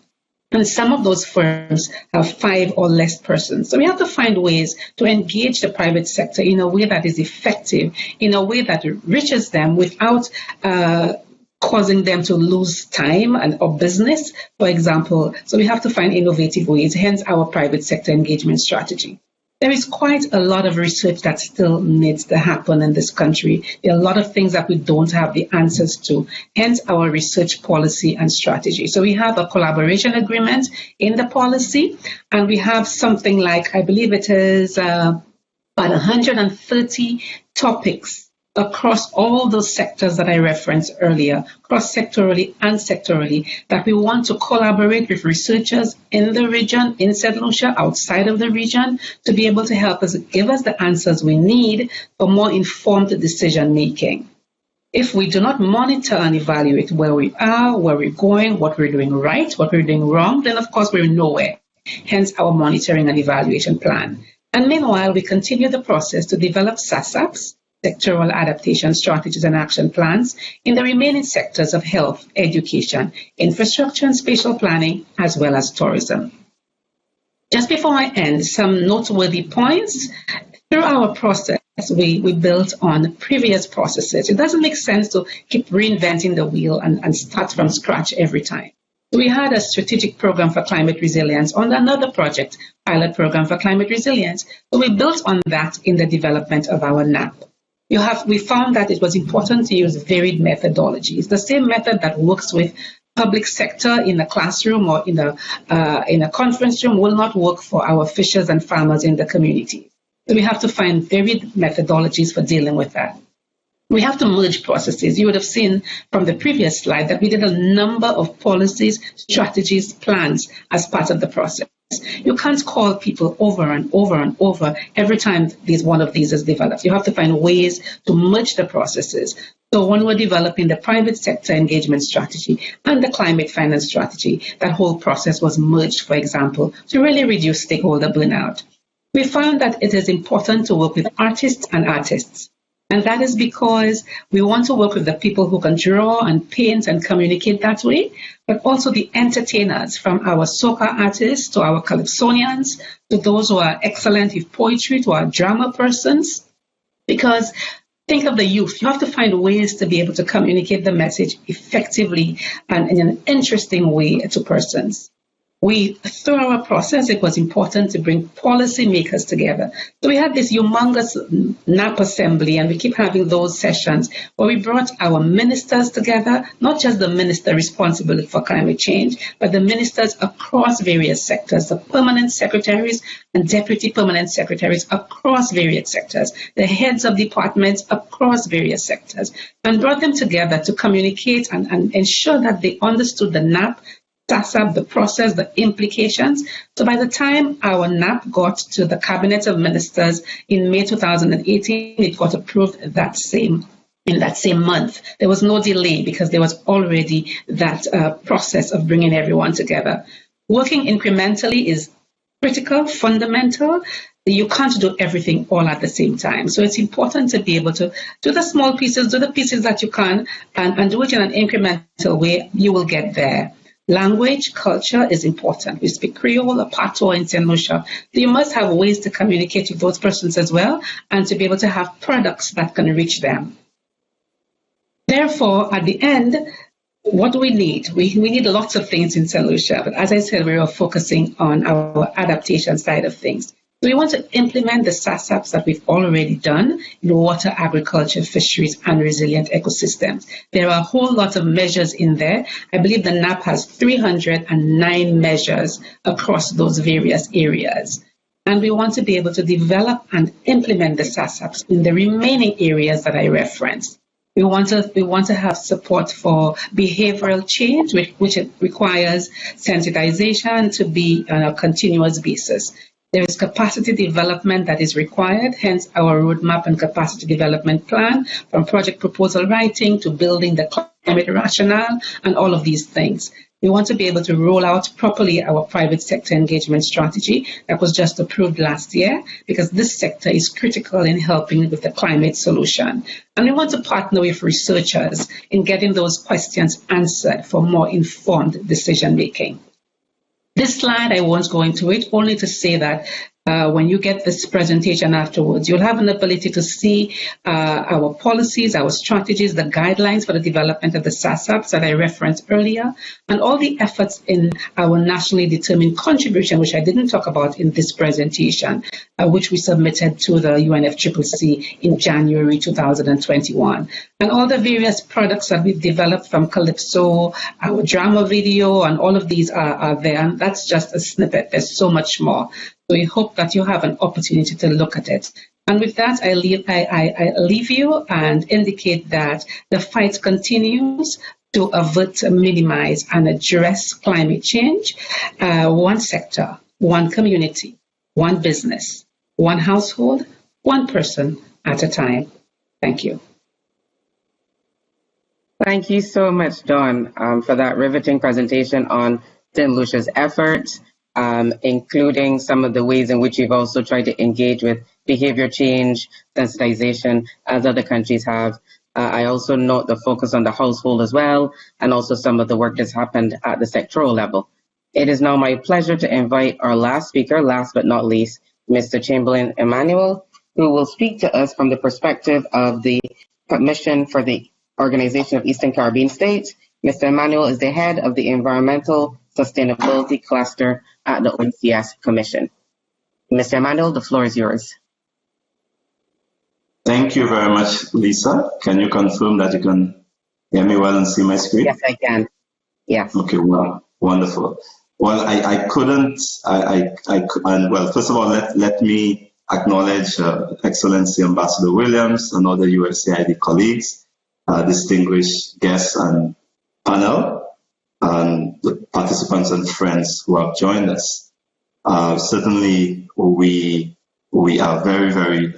And some of those firms have 5 or less persons. So we have to find ways to engage the private sector in a way that is effective, in a way that reaches them without causing them to lose time or business, for example. So we have to find innovative ways, hence our private sector engagement strategy. There is quite a lot of research that still needs to happen in this country. There are a lot of things that we don't have the answers to, hence our research policy and strategy. So we have a collaboration agreement in the policy, and we have something like, I believe it is about 130 topics across all those sectors that I referenced earlier, cross-sectorally and sectorally, that we want to collaborate with researchers in the region, in St. Lucia, outside of the region, to be able to help us give us the answers we need for more informed decision-making. If we do not monitor and evaluate where we are, where we're going, what we're doing right, what we're doing wrong, then of course we're nowhere. Hence our monitoring and evaluation plan. And meanwhile, we continue the process to develop SASAPs, sectoral adaptation strategies and action plans, in the remaining sectors of health, education, infrastructure and spatial planning, as well as tourism. Just before I end, some noteworthy points. Through our process, we built on previous processes. It doesn't make sense to keep reinventing the wheel and start from scratch every time. We had a strategic program for climate resilience on another project, pilot program for climate resilience. So we built on that in the development of our NAP. We found that it was important to use varied methodologies. The same method that works with public sector in a classroom or in a conference room will not work for our fishers and farmers in the community. So we have to find varied methodologies for dealing with that. We have to merge processes. You would have seen from the previous slide that we did a number of policies, strategies, plans as part of the process. You can't call people over and over and over every time one of these is developed. You have to find ways to merge the processes. So when we're developing the private sector engagement strategy and the climate finance strategy, that whole process was merged, for example, to really reduce stakeholder burnout. We found that it is important to work with artists and artists. And that is because we want to work with the people who can draw and paint and communicate that way, but also the entertainers, from our soca artists to our calypsonians, to those who are excellent with poetry, to our drama persons. Because think of the youth. You have to find ways to be able to communicate the message effectively and in an interesting way to persons. Through our process, it was important to bring policymakers together. So we had this humongous NAP assembly, and we keep having those sessions where we brought our ministers together, not just the minister responsible for climate change, but the ministers across various sectors, the permanent secretaries and deputy permanent secretaries across various sectors, the heads of departments across various sectors, and brought them together to communicate and ensure that they understood the NAP, SASAP, the process, the implications. So by the time our NAP got to the Cabinet of Ministers in May 2018, it got approved in that same month. There was no delay because there was already that process of bringing everyone together. Working incrementally is critical, fundamental. You can't do everything all at the same time. So it's important to be able to do the small pieces, do the pieces that you can, and do it in an incremental way. You will get there. Language, culture is important. We speak Creole or Patois in St. Lucia. So you must have ways to communicate with those persons as well, and to be able to have products that can reach them. Therefore, at the end, what do we need? We need lots of things in St. Lucia, but as I said, we are focusing on our adaptation side of things. So we want to implement the SASAPs that we've already done in water, agriculture, fisheries, and resilient ecosystems. There are a whole lot of measures in there. I believe the NAP has 309 measures across those various areas. And we want to be able to develop and implement the SASAPs in the remaining areas that I referenced. We want to have support for behavioral change, which requires sensitization to be on a continuous basis. There is capacity development that is required, hence our roadmap and capacity development plan, from project proposal writing to building the climate rationale and all of these things. We want to be able to roll out properly our private sector engagement strategy that was just approved last year, because this sector is critical in helping with the climate solution. And we want to partner with researchers in getting those questions answered for more informed decision making. This slide, I won't go into it, only to say that when you get this presentation afterwards, you'll have an ability to see our policies, our strategies, the guidelines for the development of the SASAPs that I referenced earlier, and all the efforts in our nationally determined contribution, which I didn't talk about in this presentation, which we submitted to the UNFCCC in January 2021. And all the various products that we've developed, from Calypso, our drama video, and all of these are there. And that's just a snippet. There's so much more. So we hope that you have an opportunity to look at it. And with that, I leave you and indicate that the fight continues to avert, minimize, and address climate change, one sector, one community, one business, one household, one person at a time. Thank you. Thank you so much, Dawn, for that riveting presentation on St. Lucia's efforts, including some of the ways in which you've also tried to engage with behavior change, sensitization, as other countries have. I also note the focus on the household as well, and also some of the work that's happened at the sectoral level. It is now my pleasure to invite our last speaker, last but not least, Mr. Chamberlain Emmanuel, who will speak to us from the perspective of the Commission for the Organization of Eastern Caribbean States. Mr. Emmanuel is the head of the Environmental Sustainability Cluster at the OECS Commission. Mr. Emmanuel, the floor is yours. Thank you very much, Lisa. Can you confirm that you can hear me well and see my screen? Yes, I can. Yes. Okay, well, wonderful. Well, I couldn't, and well, first of all, let me acknowledge Excellency Ambassador Williams and other USAID colleagues, distinguished guests and panel, and the participants and friends who have joined us. Certainly, we are very, very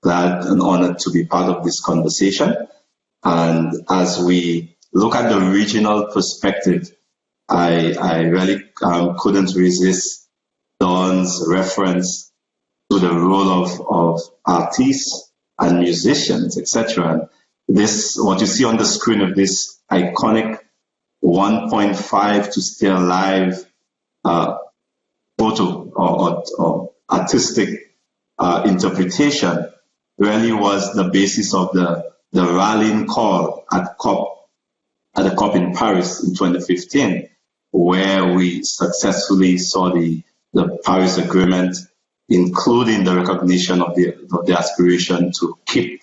glad and honored to be part of this conversation. And as we look at the regional perspective, I really couldn't resist Dawn's reference to the role of artists and musicians, etc. This, what you see on the screen of this iconic 1.5 to stay alive photo or artistic interpretation really was the basis of the rallying call at the COP in Paris in 2015, where we successfully saw the Paris Agreement, including the recognition of the aspiration to keep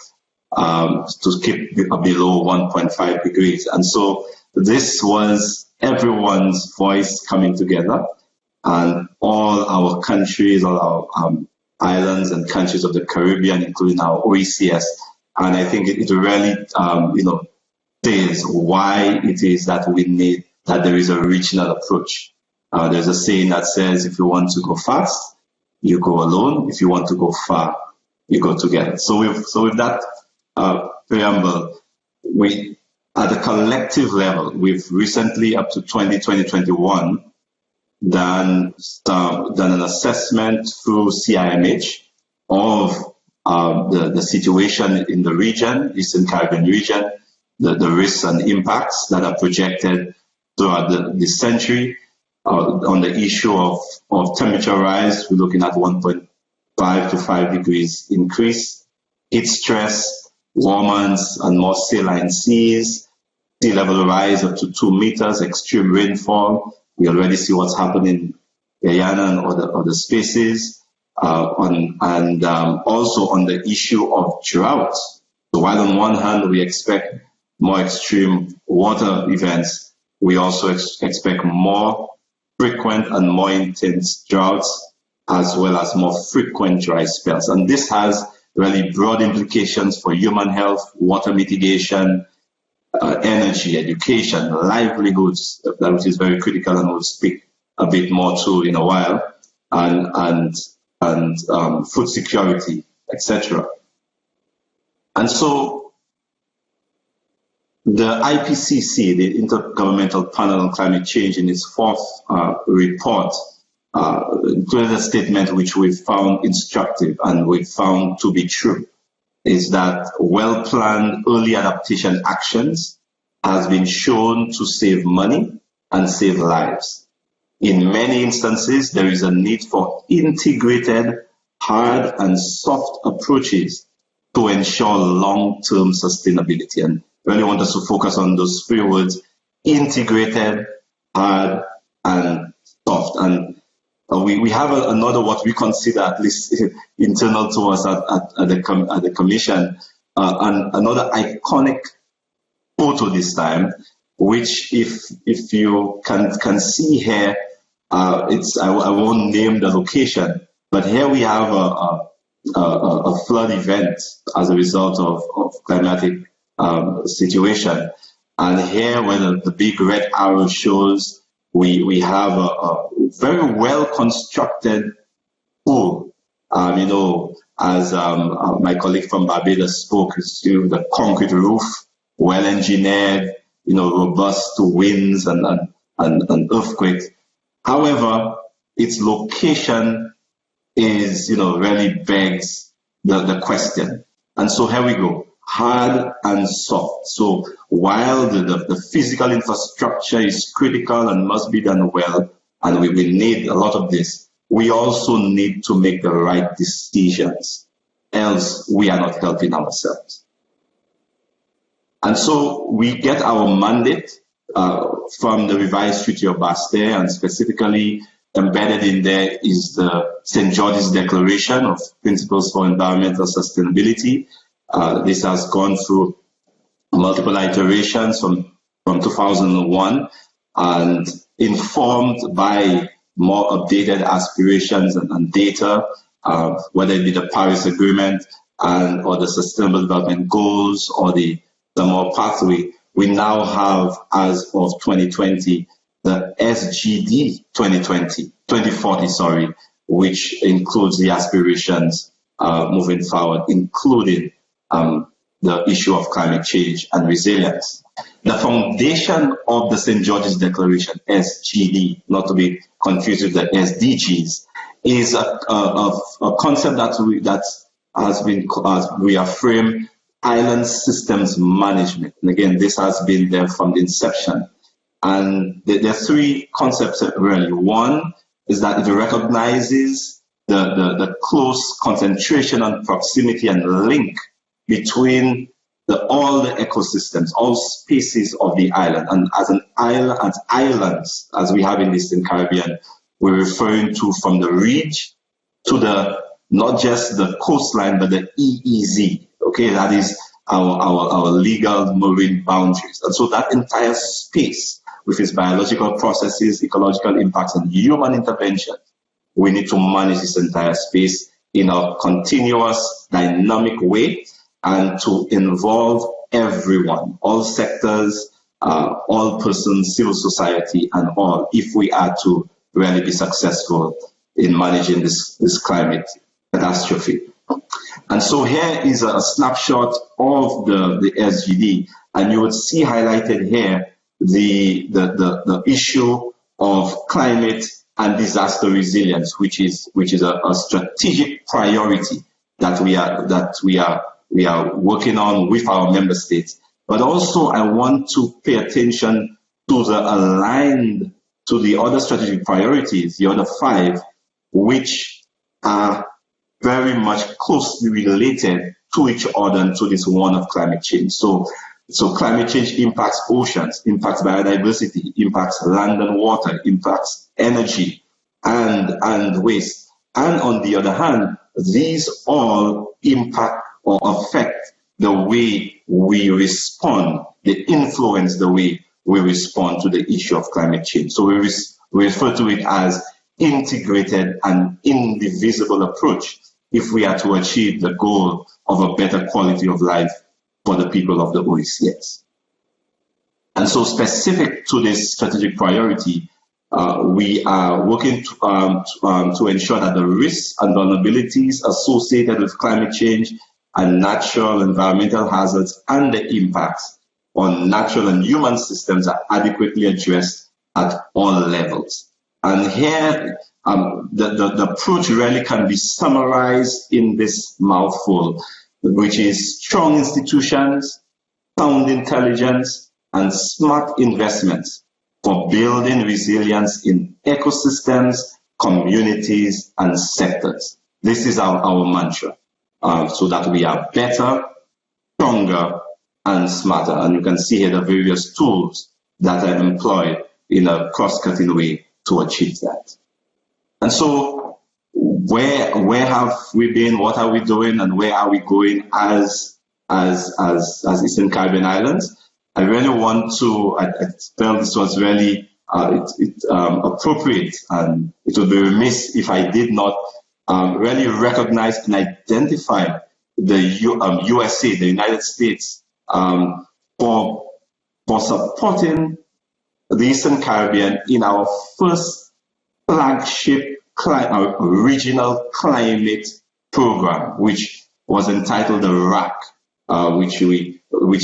below 1.5 degrees. And so this was everyone's voice coming together, and all our countries, all our islands and countries of the Caribbean, including our OECS. And I think it really, says why it is that we need, that there is a regional approach. There's a saying that says, if you want to go fast, you go alone. If you want to go far, you go together. So with that preamble, we, at a collective level, we've recently, up to 2021, done an assessment through CIMH of the situation in the region, Eastern Caribbean region, the risks and impacts that are projected throughout the century. On the issue of temperature rise, we're looking at 1.5 to 5 degrees increase, heat stress, warmer and more saline seas, sea level rise up to 2 meters, extreme rainfall. We already see what's happening in Guyana and other spaces, and also on the issue of drought. So while on one hand we expect more extreme water events, we also expect more frequent and more intense droughts, as well as more frequent dry spells. And this has really broad implications for human health, water mitigation, energy, education, livelihoods, which is very critical, and we'll speak a bit more to in a while, and food security, etc. And so the IPCC, the Intergovernmental Panel on Climate Change, in its fourth report, included a statement which we found instructive and we found to be true, is that well-planned early adaptation actions has been shown to save money and save lives. In many instances, there is a need for integrated hard and soft approaches to ensure long-term sustainability. And really want us to focus on those three words: integrated, hard, and soft. And we have another, what we consider, at least internal to us at the Commission, and another iconic photo this time, which if you can see here, I won't name the location, but here we have a flood event as a result of climatic situation. And here, where the big red arrow shows, we have a very well constructed pool. As my colleague from Barbados spoke, the concrete roof, well engineered, robust to winds and earthquakes. However, its location is, really begs the question. And so here we go, hard and soft. So while the physical infrastructure is critical and must be done well, and we will need a lot of this, we also need to make the right decisions, else we are not helping ourselves. And so we get our mandate from the revised Treaty of Bastille, and specifically embedded in there is the St. George's Declaration of Principles for Environmental Sustainability. This has gone through multiple iterations from 2001 and informed by more updated aspirations and data, whether it be the Paris Agreement or the Sustainable Development Goals or the more pathway. We now have, as of 2020, the SGD 2040, which includes the aspirations moving forward, including the issue of climate change and resilience. The foundation of the St. George's Declaration, SGD, not to be confused with the SDGs, is a concept that has been reaffirmed: island systems management. And again, this has been there from the inception. And there are three concepts really. One is that it recognizes the close concentration and proximity and link between all the ecosystems, all species of the island. And as islands, as we have in the Eastern Caribbean, we're referring to from the ridge to not just the coastline, but the EEZ. Okay, that is our legal marine boundaries. And so that entire space, with its biological processes, ecological impacts, and human intervention, we need to manage this entire space in a continuous, dynamic way, and to involve everyone, all sectors, all persons, civil society, and all, if we are to really be successful in managing this climate catastrophe. And so here is a snapshot of the SGD, and you would see highlighted here the issue of climate and disaster resilience, which is a strategic priority that we are working on with our member states. But also, I want to pay attention to aligned to the other strategic priorities, the other 5, which are very much closely related to each other and to this one of climate change. So climate change impacts oceans, impacts biodiversity, impacts land and water, impacts energy and waste. And on the other hand, these all impact or affect the way we respond, they influence the way we respond to the issue of climate change. So we refer to it as integrated and indivisible approach if we are to achieve the goal of a better quality of life for the people of the OECS. And so specific to this strategic priority, we are working to ensure that the risks and vulnerabilities associated with climate change and natural environmental hazards and the impacts on natural and human systems are adequately addressed at all levels. And here, the approach really can be summarized in this mouthful, which is strong institutions, sound intelligence, and smart investments for building resilience in ecosystems, communities, and sectors. This is our mantra, so that we are better, stronger, and smarter. And you can see here the various tools that are employed in a cross-cutting way to achieve that. And so where have we been, what are we doing, and where are we going as Eastern Caribbean Islands? I really want to, I felt this was really appropriate, and it would be remiss if I did not really recognize and identify the USA, the United States, for supporting the Eastern Caribbean in our first flagship regional climate program, which was entitled the RAC, which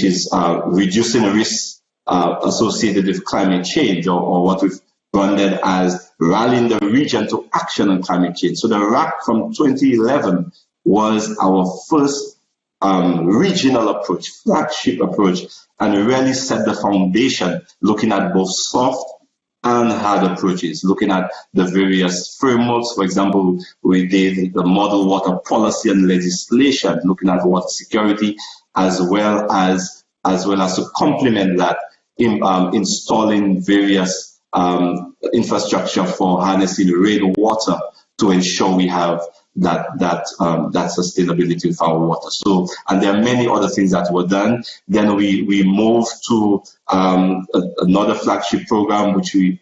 is reducing risks associated with climate change, or what we've branded as rallying the region to action on climate change. So the RAC from 2011 was our first regional approach, flagship approach, and really set the foundation, looking at both soft and hard approaches, looking at the various frameworks. For example, we did the model water policy and legislation, looking at water security, as well as to complement that, installing various infrastructure for harnessing rainwater to ensure we have that sustainability with our water. So, and there are many other things that were done. Then we moved to another flagship program, which we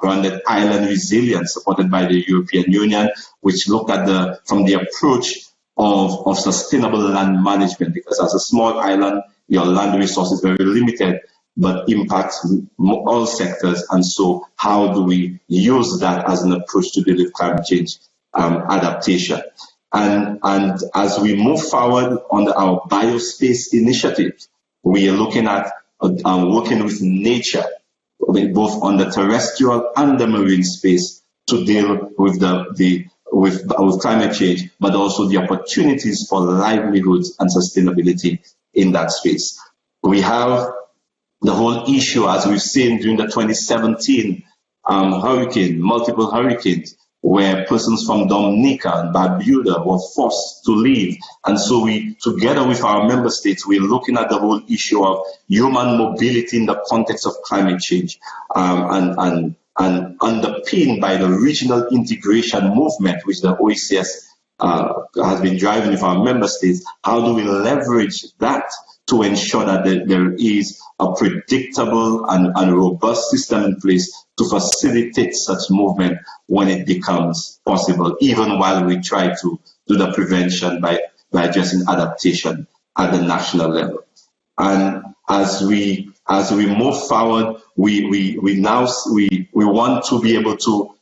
branded Island Resilience, supported by the European Union, which looked at from the approach of sustainable land management, because as a small island, your land resource is very limited, but impacts all sectors. And so how do we use that as an approach to deal with climate change adaptation? And as we move forward on our biospace initiatives, we are looking at working with nature, both on the terrestrial and the marine space, to deal with with climate change, but also the opportunities for livelihoods and sustainability in that space. We have the whole issue, as we've seen during the 2017 multiple hurricanes, where persons from Dominica and Barbados were forced to leave. And so we, together with our member states, we're looking at the whole issue of human mobility in the context of climate change, and underpinned by the regional integration movement, which the OECS has been driving with our member states. How do we leverage that to ensure that there is a predictable and robust system in place to facilitate such movement when it becomes possible, even while we try to do the prevention by addressing adaptation at the national level. And as we move forward, we want to be able to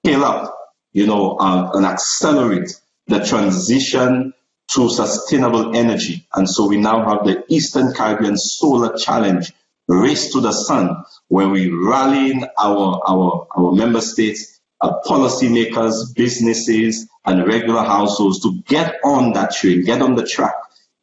scale up, and accelerate the transition to sustainable energy. And so we now have the Eastern Caribbean Solar Challenge, Race to the Sun, where we rally our member states, policymakers, businesses, and regular households to get on that train, get on the track,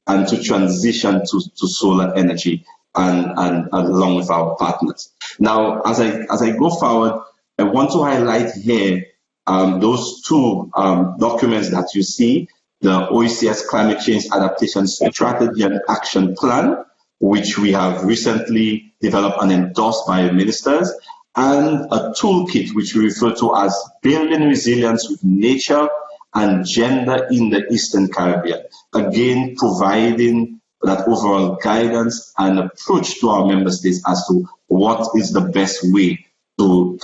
and to transition to solar energy, and along with our partners. Now, as I go forward, I want to highlight here those two documents that you see: the OECS Climate Change Adaptation Strategy and Action Plan, which we have recently developed and endorsed by ministers, and a toolkit which we refer to as Building Resilience with Nature and Gender in the Eastern Caribbean. Again, providing that overall guidance and approach to our member states as to what is the best way to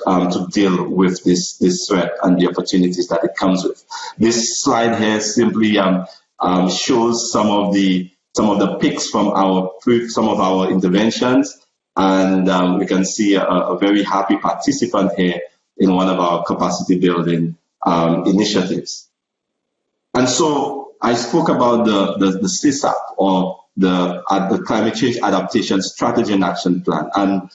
deal with this threat and the opportunities that it comes with. This slide here simply shows some of the pics from some of our interventions, and we can see a very happy participant here in one of our capacity building initiatives. And so I spoke about the CSAP, or the Climate Change Adaptation Strategy and Action Plan, and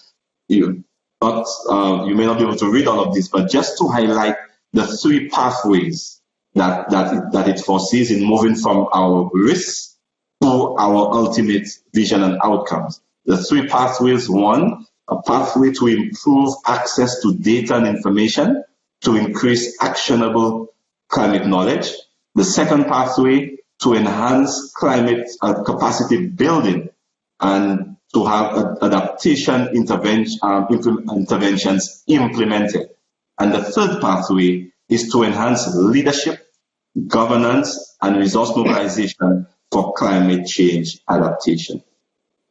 you may not be able to read all of this, but just to highlight the three pathways that it foresees in moving from our risks to our ultimate vision and outcomes. The three pathways: one, a pathway to improve access to data and information to increase actionable climate knowledge. The second pathway, to enhance climate capacity building and to have adaptation interventions implemented. And the third pathway is to enhance leadership, governance, and resource mobilization for climate change adaptation.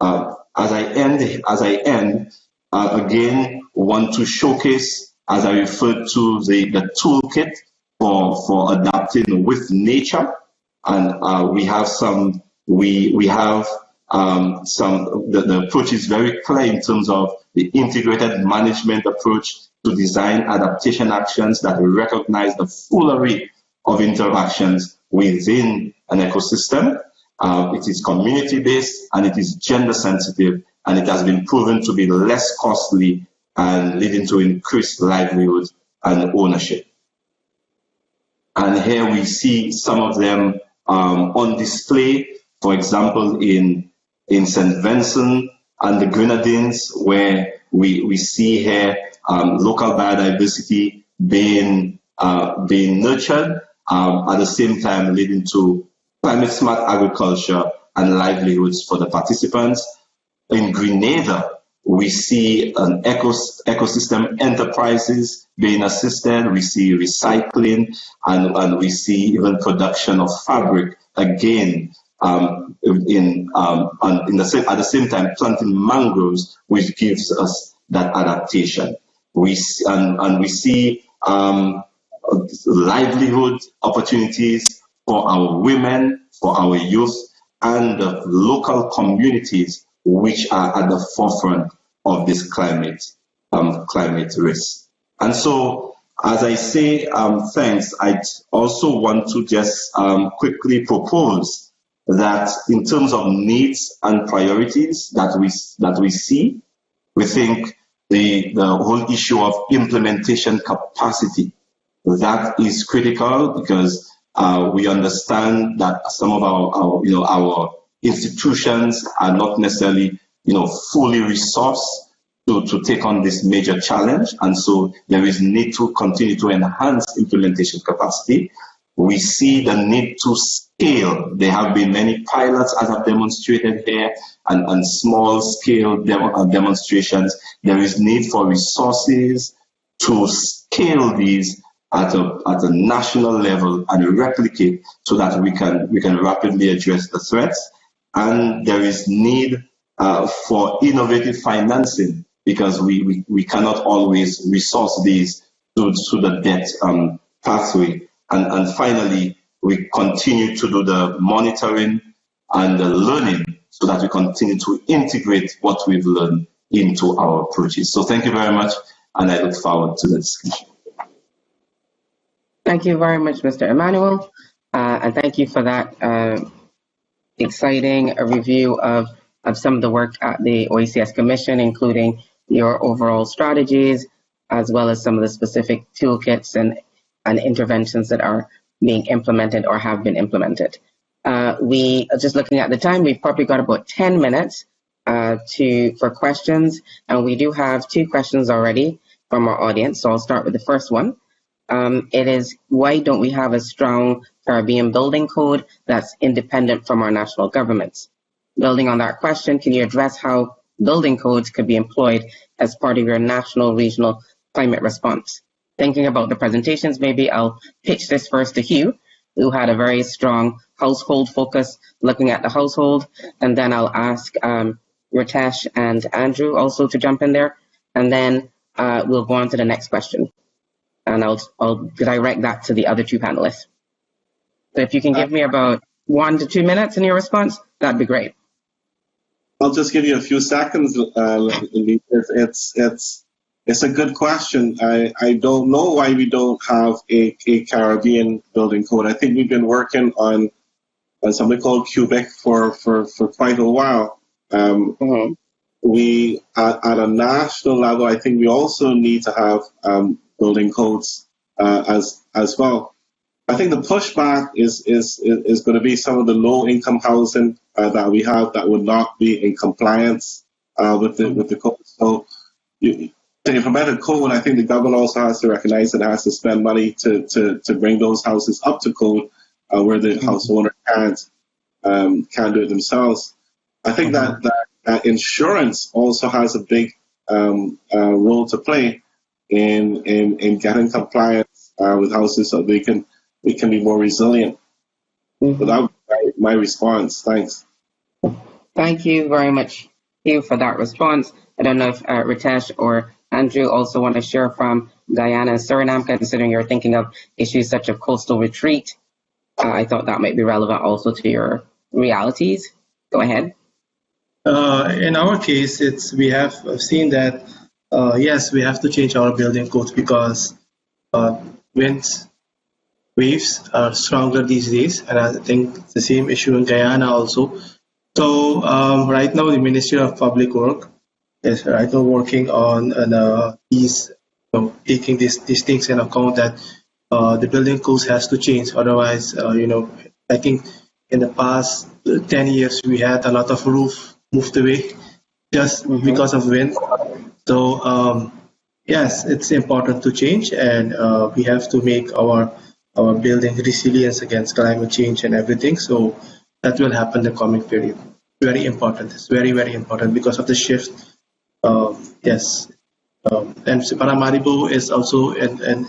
As I end, again, want to showcase, as I referred to, the toolkit for adapting with nature, and we have some. We have the approach is very clear in terms of the integrated management approach to design adaptation actions that recognize the full array of interactions within an ecosystem. It is community-based and it is gender-sensitive, and it has been proven to be less costly and leading to increased livelihood and ownership. And here we see some of them on display, for example, in St. Vincent and the Grenadines, where we see here local biodiversity being nurtured, at the same time leading to climate smart agriculture and livelihoods for the participants. In Grenada, we see an ecosystem enterprises being assisted. We see recycling, and we see even production of fabric again. At the same time, planting mangroves, which gives us that adaptation. We see livelihood opportunities for our women, for our youth, and the local communities which are at the forefront of this climate risk. And so, as I say, thanks, I also want to just quickly propose that in terms of needs and priorities that we see, we think the whole issue of implementation capacity, that is critical, because we understand that some of our institutions are not necessarily fully resourced to take on this major challenge, and so there is need to continue to enhance implementation capacity. We see the need to scale. There have been many pilots, as I've demonstrated here, and small scale demonstrations. There is need for resources to scale these at a national level and replicate, so that we can rapidly address the threats. And there is need for innovative financing, because we cannot always resource these through the debt pathway. And finally, we continue to do the monitoring and the learning, so that we continue to integrate what we've learned into our approaches. So thank you very much, and I look forward to the discussion. Thank you very much, Mr. Emmanuel, and thank you for that exciting review of some of the work at the OECS Commission, including your overall strategies, as well as some of the specific toolkits and interventions that are being implemented or have been implemented. We just looking at the time, we've probably got about 10 minutes for questions, and we do have 2 questions already from our audience. So I'll start with the first one. It is, why don't we have a strong Caribbean building code that's independent from our national governments? Building on that question, can you address how building codes could be employed as part of your national regional climate response? Thinking about the presentations, maybe I'll pitch this first to Hugh, who had a very strong household focus looking at the household, and then I'll ask Ritesh and Andrew also to jump in there, and then we'll go on to the next question. And I'll direct that to the other 2 panelists. So if you can give me about 1 to 2 minutes in your response, that'd be great. I'll just give you a few seconds. It's a good question. I don't know why we don't have a Caribbean building code. I think we've been working on something called Quebec for quite a while. We at a national level, I think we also need to have building codes as well. I think the pushback is going to be some of the low income housing that we have that would not be in compliance with the code. So to implement a code, I think the government also has to recognize that it has to spend money to bring those houses up to code where the house owner can't do it themselves. I think that insurance also has a big role to play in getting compliance with houses, so they can be more resilient. So that would be my response. Thanks. Thank you very much, Hugh, for that response. I don't know if Ritesh or Andrew also want to share from Guyana and Suriname, considering you're thinking of issues such as coastal retreat. I thought that might be relevant also to your realities. Go ahead. In our case, we have seen that, yes, we have to change our building codes because winds, waves are stronger these days, and I think it's the same issue in Guyana also. So right now, the Ministry of Public Work is right now working on these, taking these things in account that the building codes has to change. Otherwise, I think in the past 10 years we had a lot of roof moved away just because of wind. So yes, it's important to change, and we have to make our building resilient against climate change and everything. So that will happen in the coming period. Very important. It's very, very important because of the shift. Yes. And Paramaribo is also in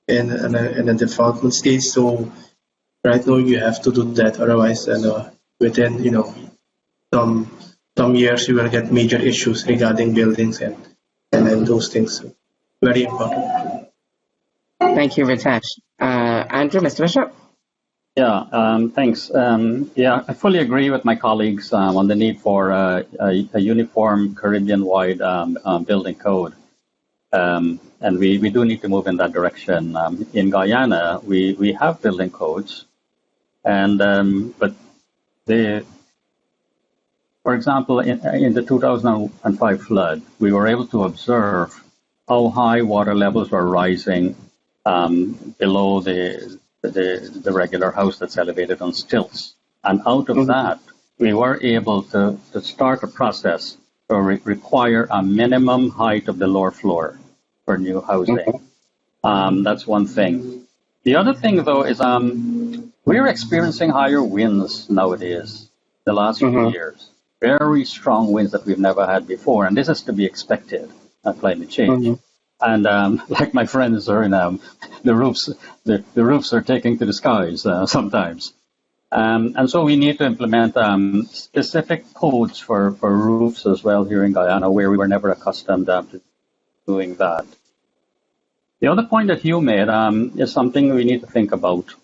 a development stage. So right now you have to do that. Otherwise, within some years you will get major issues regarding buildings and those things. So very important. Thank you, Ritesh. Andrew, Mr. Bishop? Yeah, thanks. I fully agree with my colleagues on the need for a uniform Caribbean-wide building code. And we do need to move in that direction. In Guyana, we have building codes, and but for example, in the 2005 flood, we were able to observe how high water levels were rising below the regular house that's elevated on stilts. And out of that, we were able to start a process to require a minimum height of the lower floor for new housing. That's one thing. The other thing, though, is we're experiencing higher winds nowadays, the last few years. Very strong winds that we've never had before. And this is to be expected, climate change. And like my friends are in the roofs are taking to the skies sometimes. And so we need to implement specific codes for roofs as well here in Guyana, where we were never accustomed to doing that. The other point that Hugh made is something we need to think about.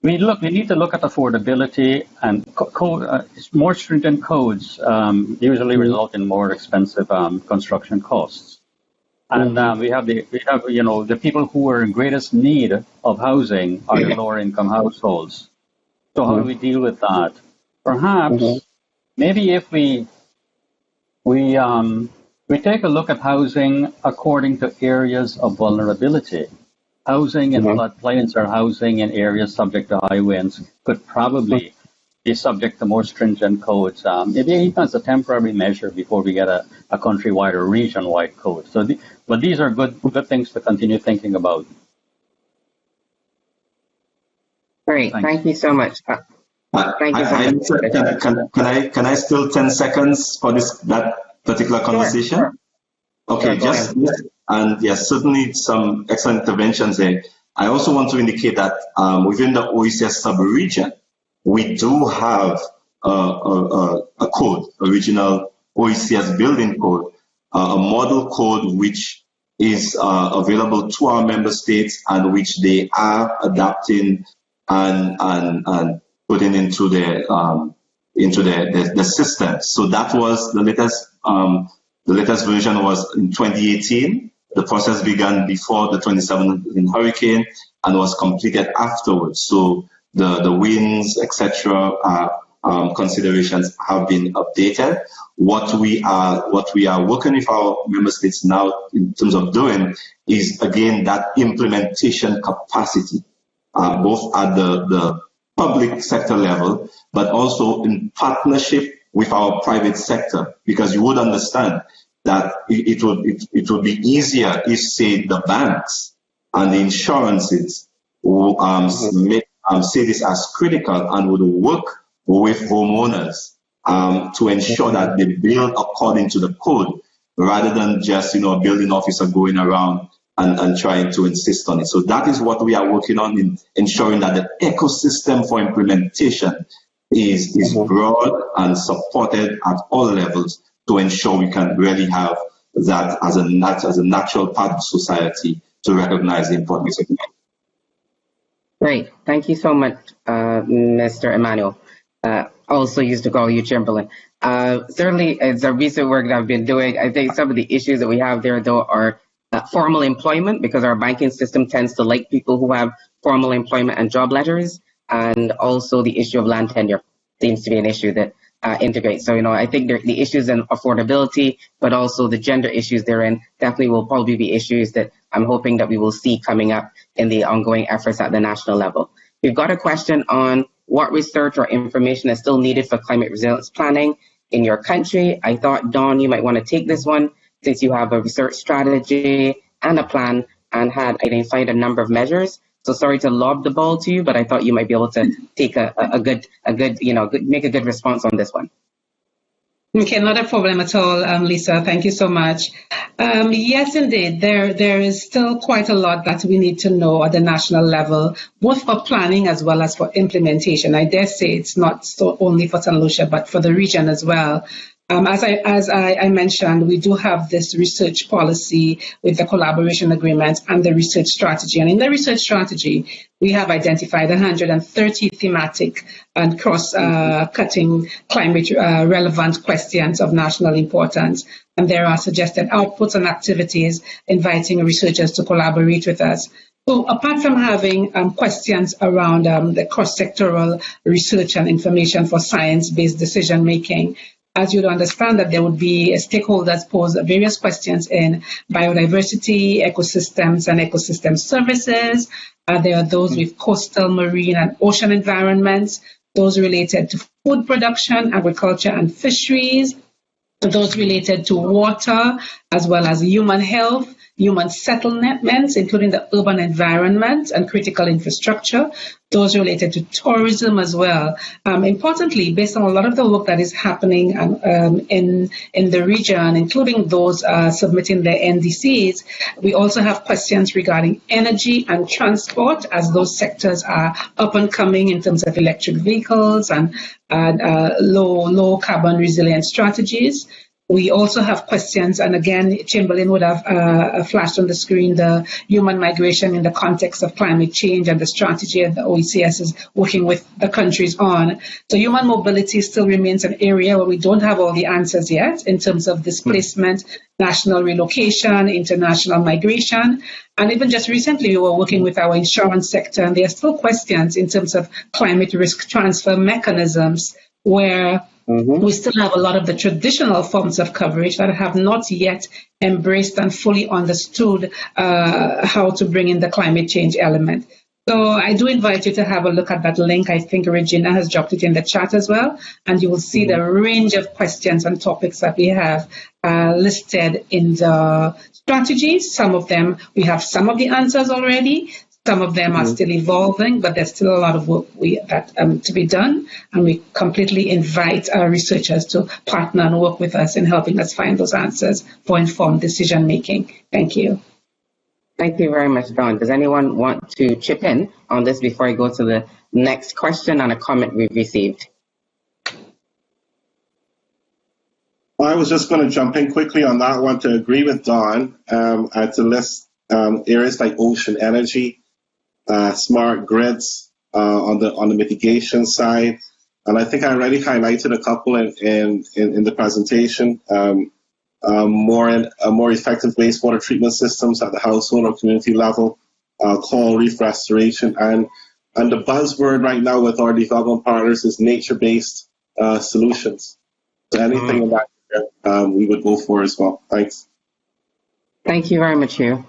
We need to look at affordability, and more stringent codes usually result in more expensive construction costs. And we have the people who are in greatest need of housing are the lower income households. So how do we deal with that? Perhaps maybe if we take a look at housing according to areas of vulnerability. Housing in floodplains or housing in areas subject to high winds could probably be subject to more stringent codes, maybe even as a temporary measure before we get a countrywide or region-wide code. So, but these are good things to continue thinking about. Great, thank you so much. Thank you so much. Can I still 10 seconds for that particular conversation? Sure. Okay, and yes, certainly some excellent interventions there. I also want to indicate that within the OECS sub-region, we do have a code, original OECS building code, a model code which is available to our member states and which they are adapting and putting into their system. So that was the latest. The latest version was in 2018. The process began before the 2017 hurricane and was completed afterwards. So the winds, etc., considerations have been updated. What we are working with our member states now in terms of doing is again that implementation capacity, both at the public sector level, but also in partnership with our private sector, because you would understand that it would be easier if, say, the banks and the insurances will say this as critical and would work with homeowners to ensure that they build according to the code, rather than just a building officer going around and trying to insist on it. So that is what we are working on, in ensuring that the ecosystem for implementation is broad and supported at all levels, to ensure we can really have that as a natural part of society to recognize the importance of it. Great. Thank you so much, Mr. Emmanuel. Also used to call you Chamberlain. Certainly, it's a recent work that I've been doing. I think some of the issues that we have there, though, are formal employment, because our banking system tends to like people who have formal employment and job letters, and also the issue of land tenure seems to be an issue that integrates. So, I think the issues in affordability, but also the gender issues therein definitely will probably be issues that I'm hoping that we will see coming up in the ongoing efforts at the national level. We've got a question on what research or information is still needed for climate resilience planning in your country. I thought, Dawn, you might want to take this one, since you have a research strategy and a plan and had identified a number of measures. So sorry to lob the ball to you, but I thought you might be able to take make a good response on this one. Okay, not a problem at all, Lisa. Thank you so much. Yes, indeed, there is still quite a lot that we need to know at the national level, both for planning as well as for implementation. I dare say it's not so only for St. Lucia, but for the region as well. As I mentioned, we do have this research policy with the collaboration agreement and the research strategy. And in the research strategy, we have identified 130 thematic and cross-cutting climate relevant questions of national importance. And there are suggested outputs and activities inviting researchers to collaborate with us. So apart from having questions around the cross-sectoral research and information for science-based decision-making, as you'd understand that there would be stakeholders pose various questions in biodiversity, ecosystems, and ecosystem services. There are those with coastal, marine, and ocean environments, those related to food production, agriculture, and fisheries, those related to water, as well as human health, human settlements, including the urban environment and critical infrastructure, those related to tourism as well. Importantly, based on a lot of the work that is happening in the region, including those submitting their NDCs, we also have questions regarding energy and transport, as those sectors are up and coming in terms of electric vehicles and low carbon resilient strategies. We also have questions, and again, Chamberlain would have flashed on the screen the human migration in the context of climate change and the strategy that the OECS is working with the countries on. So human mobility still remains an area where we don't have all the answers yet in terms of displacement, national relocation, international migration. And even just recently, we were working with our insurance sector, and there are still questions in terms of climate risk transfer mechanisms where we still have a lot of the traditional forms of coverage that have not yet embraced and fully understood how to bring in the climate change element. So I do invite you to have a look at that link. I think Regina has dropped it in the chat as well, and you will see the range of questions and topics that we have listed in the strategies. Some of them, we have some of the answers already. Some of them are still evolving, but there's still a lot of work to be done, and we completely invite our researchers to partner and work with us in helping us find those answers for informed decision making. Thank you. Thank you very much, Dawn. Does anyone want to chip in on this before I go to the next question and a comment we've received? I was just going to jump in quickly on that one to agree with Dawn to list areas like ocean energy, smart grids on the mitigation side, and I think I already highlighted a couple in the presentation. More effective wastewater treatment systems at the household or community level, coral reef restoration, and the buzzword right now with our development partners is nature-based solutions. So anything in that area, we would go for as well. Thanks. Thank you very much, Hugh.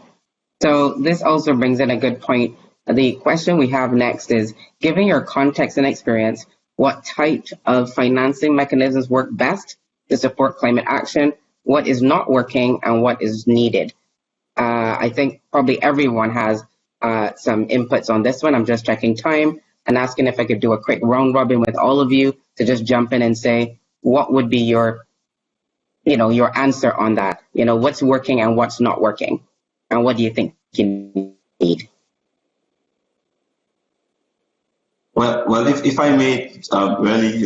So this also brings in a good point. The question we have next is, given your context and experience, what type of financing mechanisms work best to support climate action? What is not working and what is needed? I think probably everyone has some inputs on this one. I'm just checking time and asking if I could do a quick round robin with all of you to just jump in and say, what would be your answer on that? What's working and what's not working? And what do you think you need? Well, if I may really,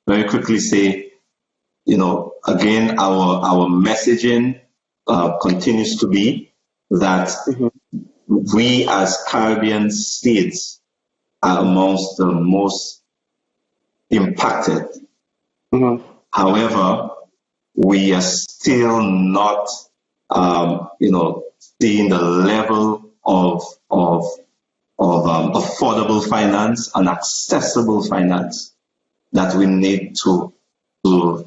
very quickly say, again, our messaging continues to be that we as Caribbean states are amongst the most impacted. However, we are still not, seeing the level of affordable finance and accessible finance that we need to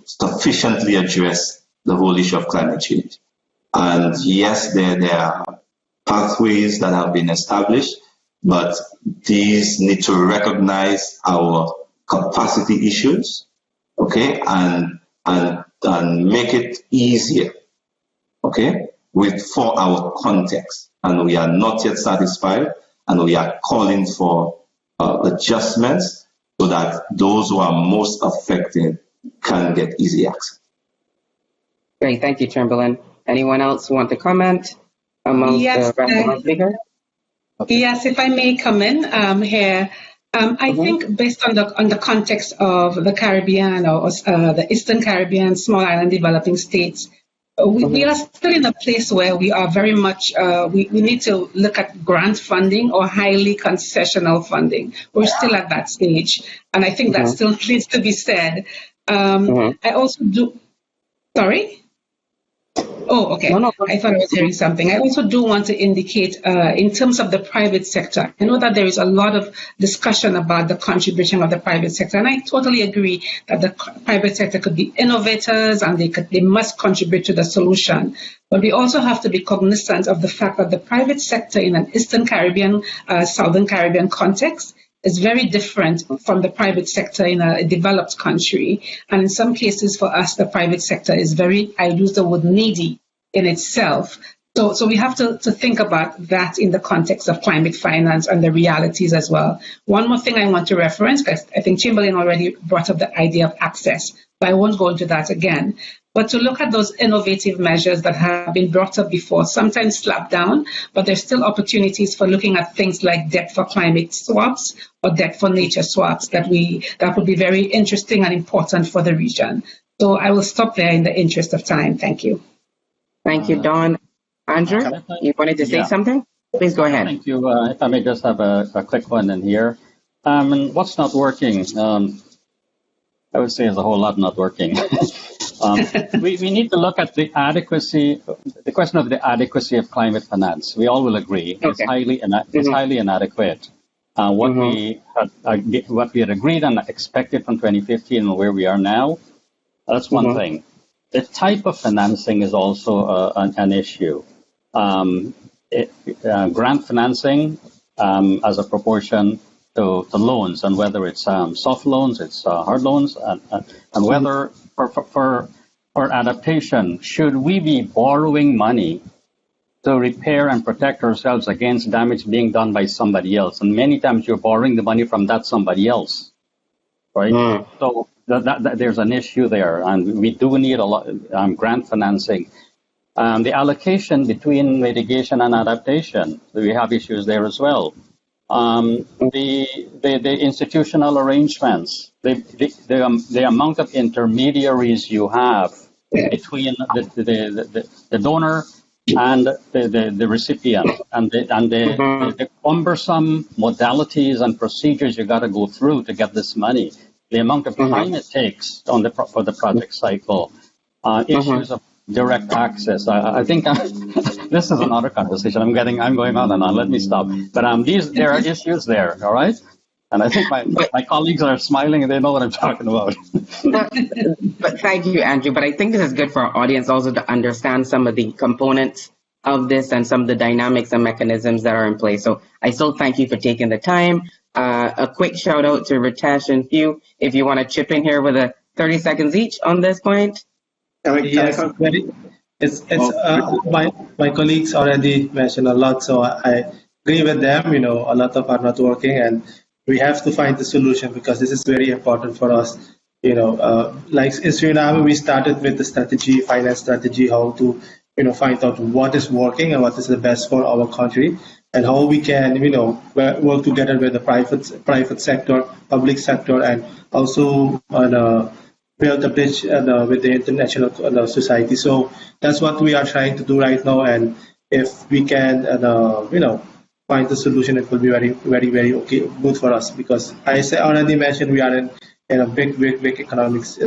sufficiently address the whole issue of climate change. And yes, there are pathways that have been established, but these need to recognize our capacity issues, okay, and make it easier, okay, for our context. And we are not yet satisfied, and we are calling for adjustments so that those who are most affected can get easy access. Great, thank you, Chamberlain. Anyone else want to comment amongst the rest of our speakers? Okay. Yes, if I may come in here. I think based on the context of the Caribbean or the Eastern Caribbean, small island developing states, we are still in a place where we are very much, we need to look at grant funding or highly concessional funding. We're still at that stage. And I think that still needs to be said. I also do, sorry? Oh, okay. No, I thought I was hearing something. I also do want to indicate in terms of the private sector, I know that there is a lot of discussion about the contribution of the private sector, and I totally agree that the private sector could be innovators and they must contribute to the solution. But we also have to be cognizant of the fact that the private sector in an Eastern Caribbean, Southern Caribbean context is very different from the private sector in a developed country. And in some cases for us, the private sector is very, I use the word needy in itself. So we have to think about that in the context of climate finance and the realities as well. One more thing I want to reference, because I think Chamberlain already brought up the idea of access, but I won't go into that again. But to look at those innovative measures that have been brought up before, sometimes slapped down, but there's still opportunities for looking at things like debt for climate swaps or debt for nature swaps that would be very interesting and important for the region. So I will stop there in the interest of time. Thank you. Thank you, Dawn. Andrew, you wanted to say something? Please go ahead. Thank you. If I may just have a quick one in here. And what's not working? I would say there's a whole lot not working. We need to look at the question of the adequacy of climate finance. We all will agree it's highly inadequate. What we had agreed and expected from 2015 and where we are now, that's one thing. The type of financing is also an issue. Grant financing as a proportion to loans, and whether it's soft loans, it's hard loans, and whether for adaptation, should we be borrowing money to repair and protect ourselves against damage being done by somebody else? And many times you're borrowing the money from that somebody else, right? So there's an issue there, and we do need a lot grant financing. The allocation between mitigation and adaptation, we have issues there as well. The institutional arrangements, the amount of intermediaries you have between the donor and the recipient, and the cumbersome modalities and procedures you got to go through to get this money, the amount of time it takes for the project cycle, issues of direct access. I think this is another conversation. I'm going on and on. Let me stop. But there are issues there. All right. And I think my colleagues are smiling and they know what I'm talking about. But thank you, Andrew. But I think this is good for our audience also to understand some of the components of this and some of the dynamics and mechanisms that are in place. So I still thank you for taking the time. A quick shout out to Ritesh and Hugh, if you want to chip in here with 30 seconds each on this point. Yes, my colleagues already mentioned a lot, so I agree with them. A lot of are not working, and we have to find the solution because this is very important for us. Like in Suriname, we started with the finance strategy, how to find out what is working and what is the best for our country, and how we can work together with the private sector, public sector, and also on build a bridge with the international society. So that's what we are trying to do right now. And if we can, find the solution, it will be very, very, very okay, good for us. Because I already mentioned, we are in a big economics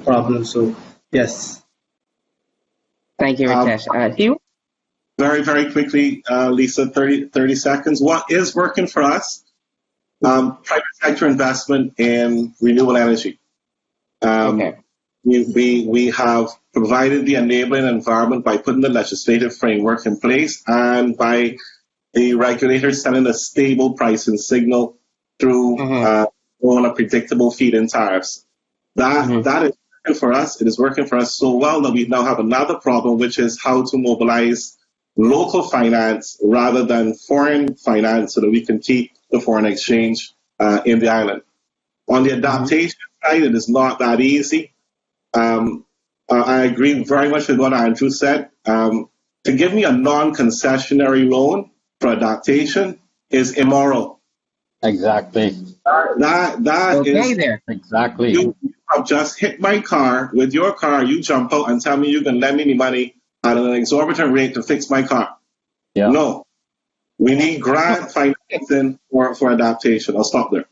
problem. So yes. Thank you, Ritesh. Hugh? Very, very quickly, Lisa, 30 seconds. What is working for us? Private sector investment in renewable energy. Okay. We have provided the enabling environment by putting the legislative framework in place and by the regulators sending a stable pricing signal through on a predictable feed-in tariffs. That is working for us. It is working for us so well that we now have another problem, which is how to mobilize local finance rather than foreign finance so that we can keep the foreign exchange in the island. On the adaptation side, it is not that easy. I agree very much with what Andrew said. To give me a non-concessionary loan for adaptation is immoral. Exactly. That okay is there. Exactly. You have just hit my car with your car. You jump out and tell me you can lend me money at an exorbitant rate to fix my car. Yeah. No, we need grant financing for adaptation. I'll stop there.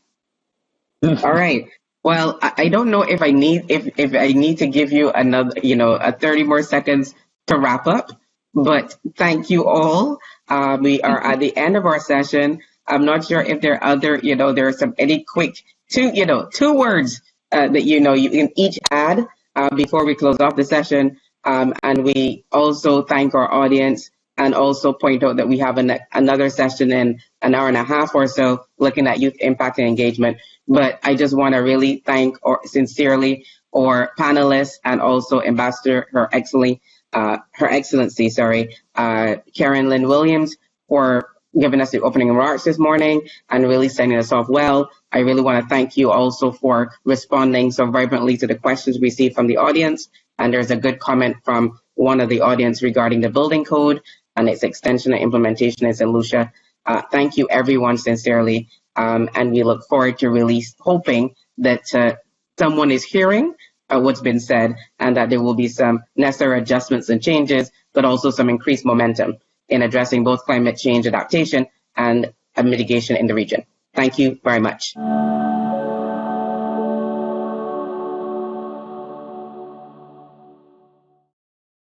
All right. Well, I don't know if I need to give you another, 30 more seconds to wrap up, but thank you all. We are at the end of our session. I'm not sure if there are other, there are any quick two words that you can each add before we close off the session. And we also thank our audience and also point out that we have another session in an hour and a half or so looking at youth impact and engagement. But I just want to really thank sincerely our panelists and also Ambassador Her Excellency, Kieran Lynn Williams, for giving us the opening remarks this morning and really sending us off well. I really want to thank you also for responding so vibrantly to the questions received from the audience. And there's a good comment from one of the audience regarding the building code and its extension and implementation in St. Lucia. Thank you, everyone, sincerely. And we look forward to hoping that someone is hearing what's been said and that there will be some necessary adjustments and changes, but also some increased momentum in addressing both climate change adaptation and mitigation in the region. Thank you very much.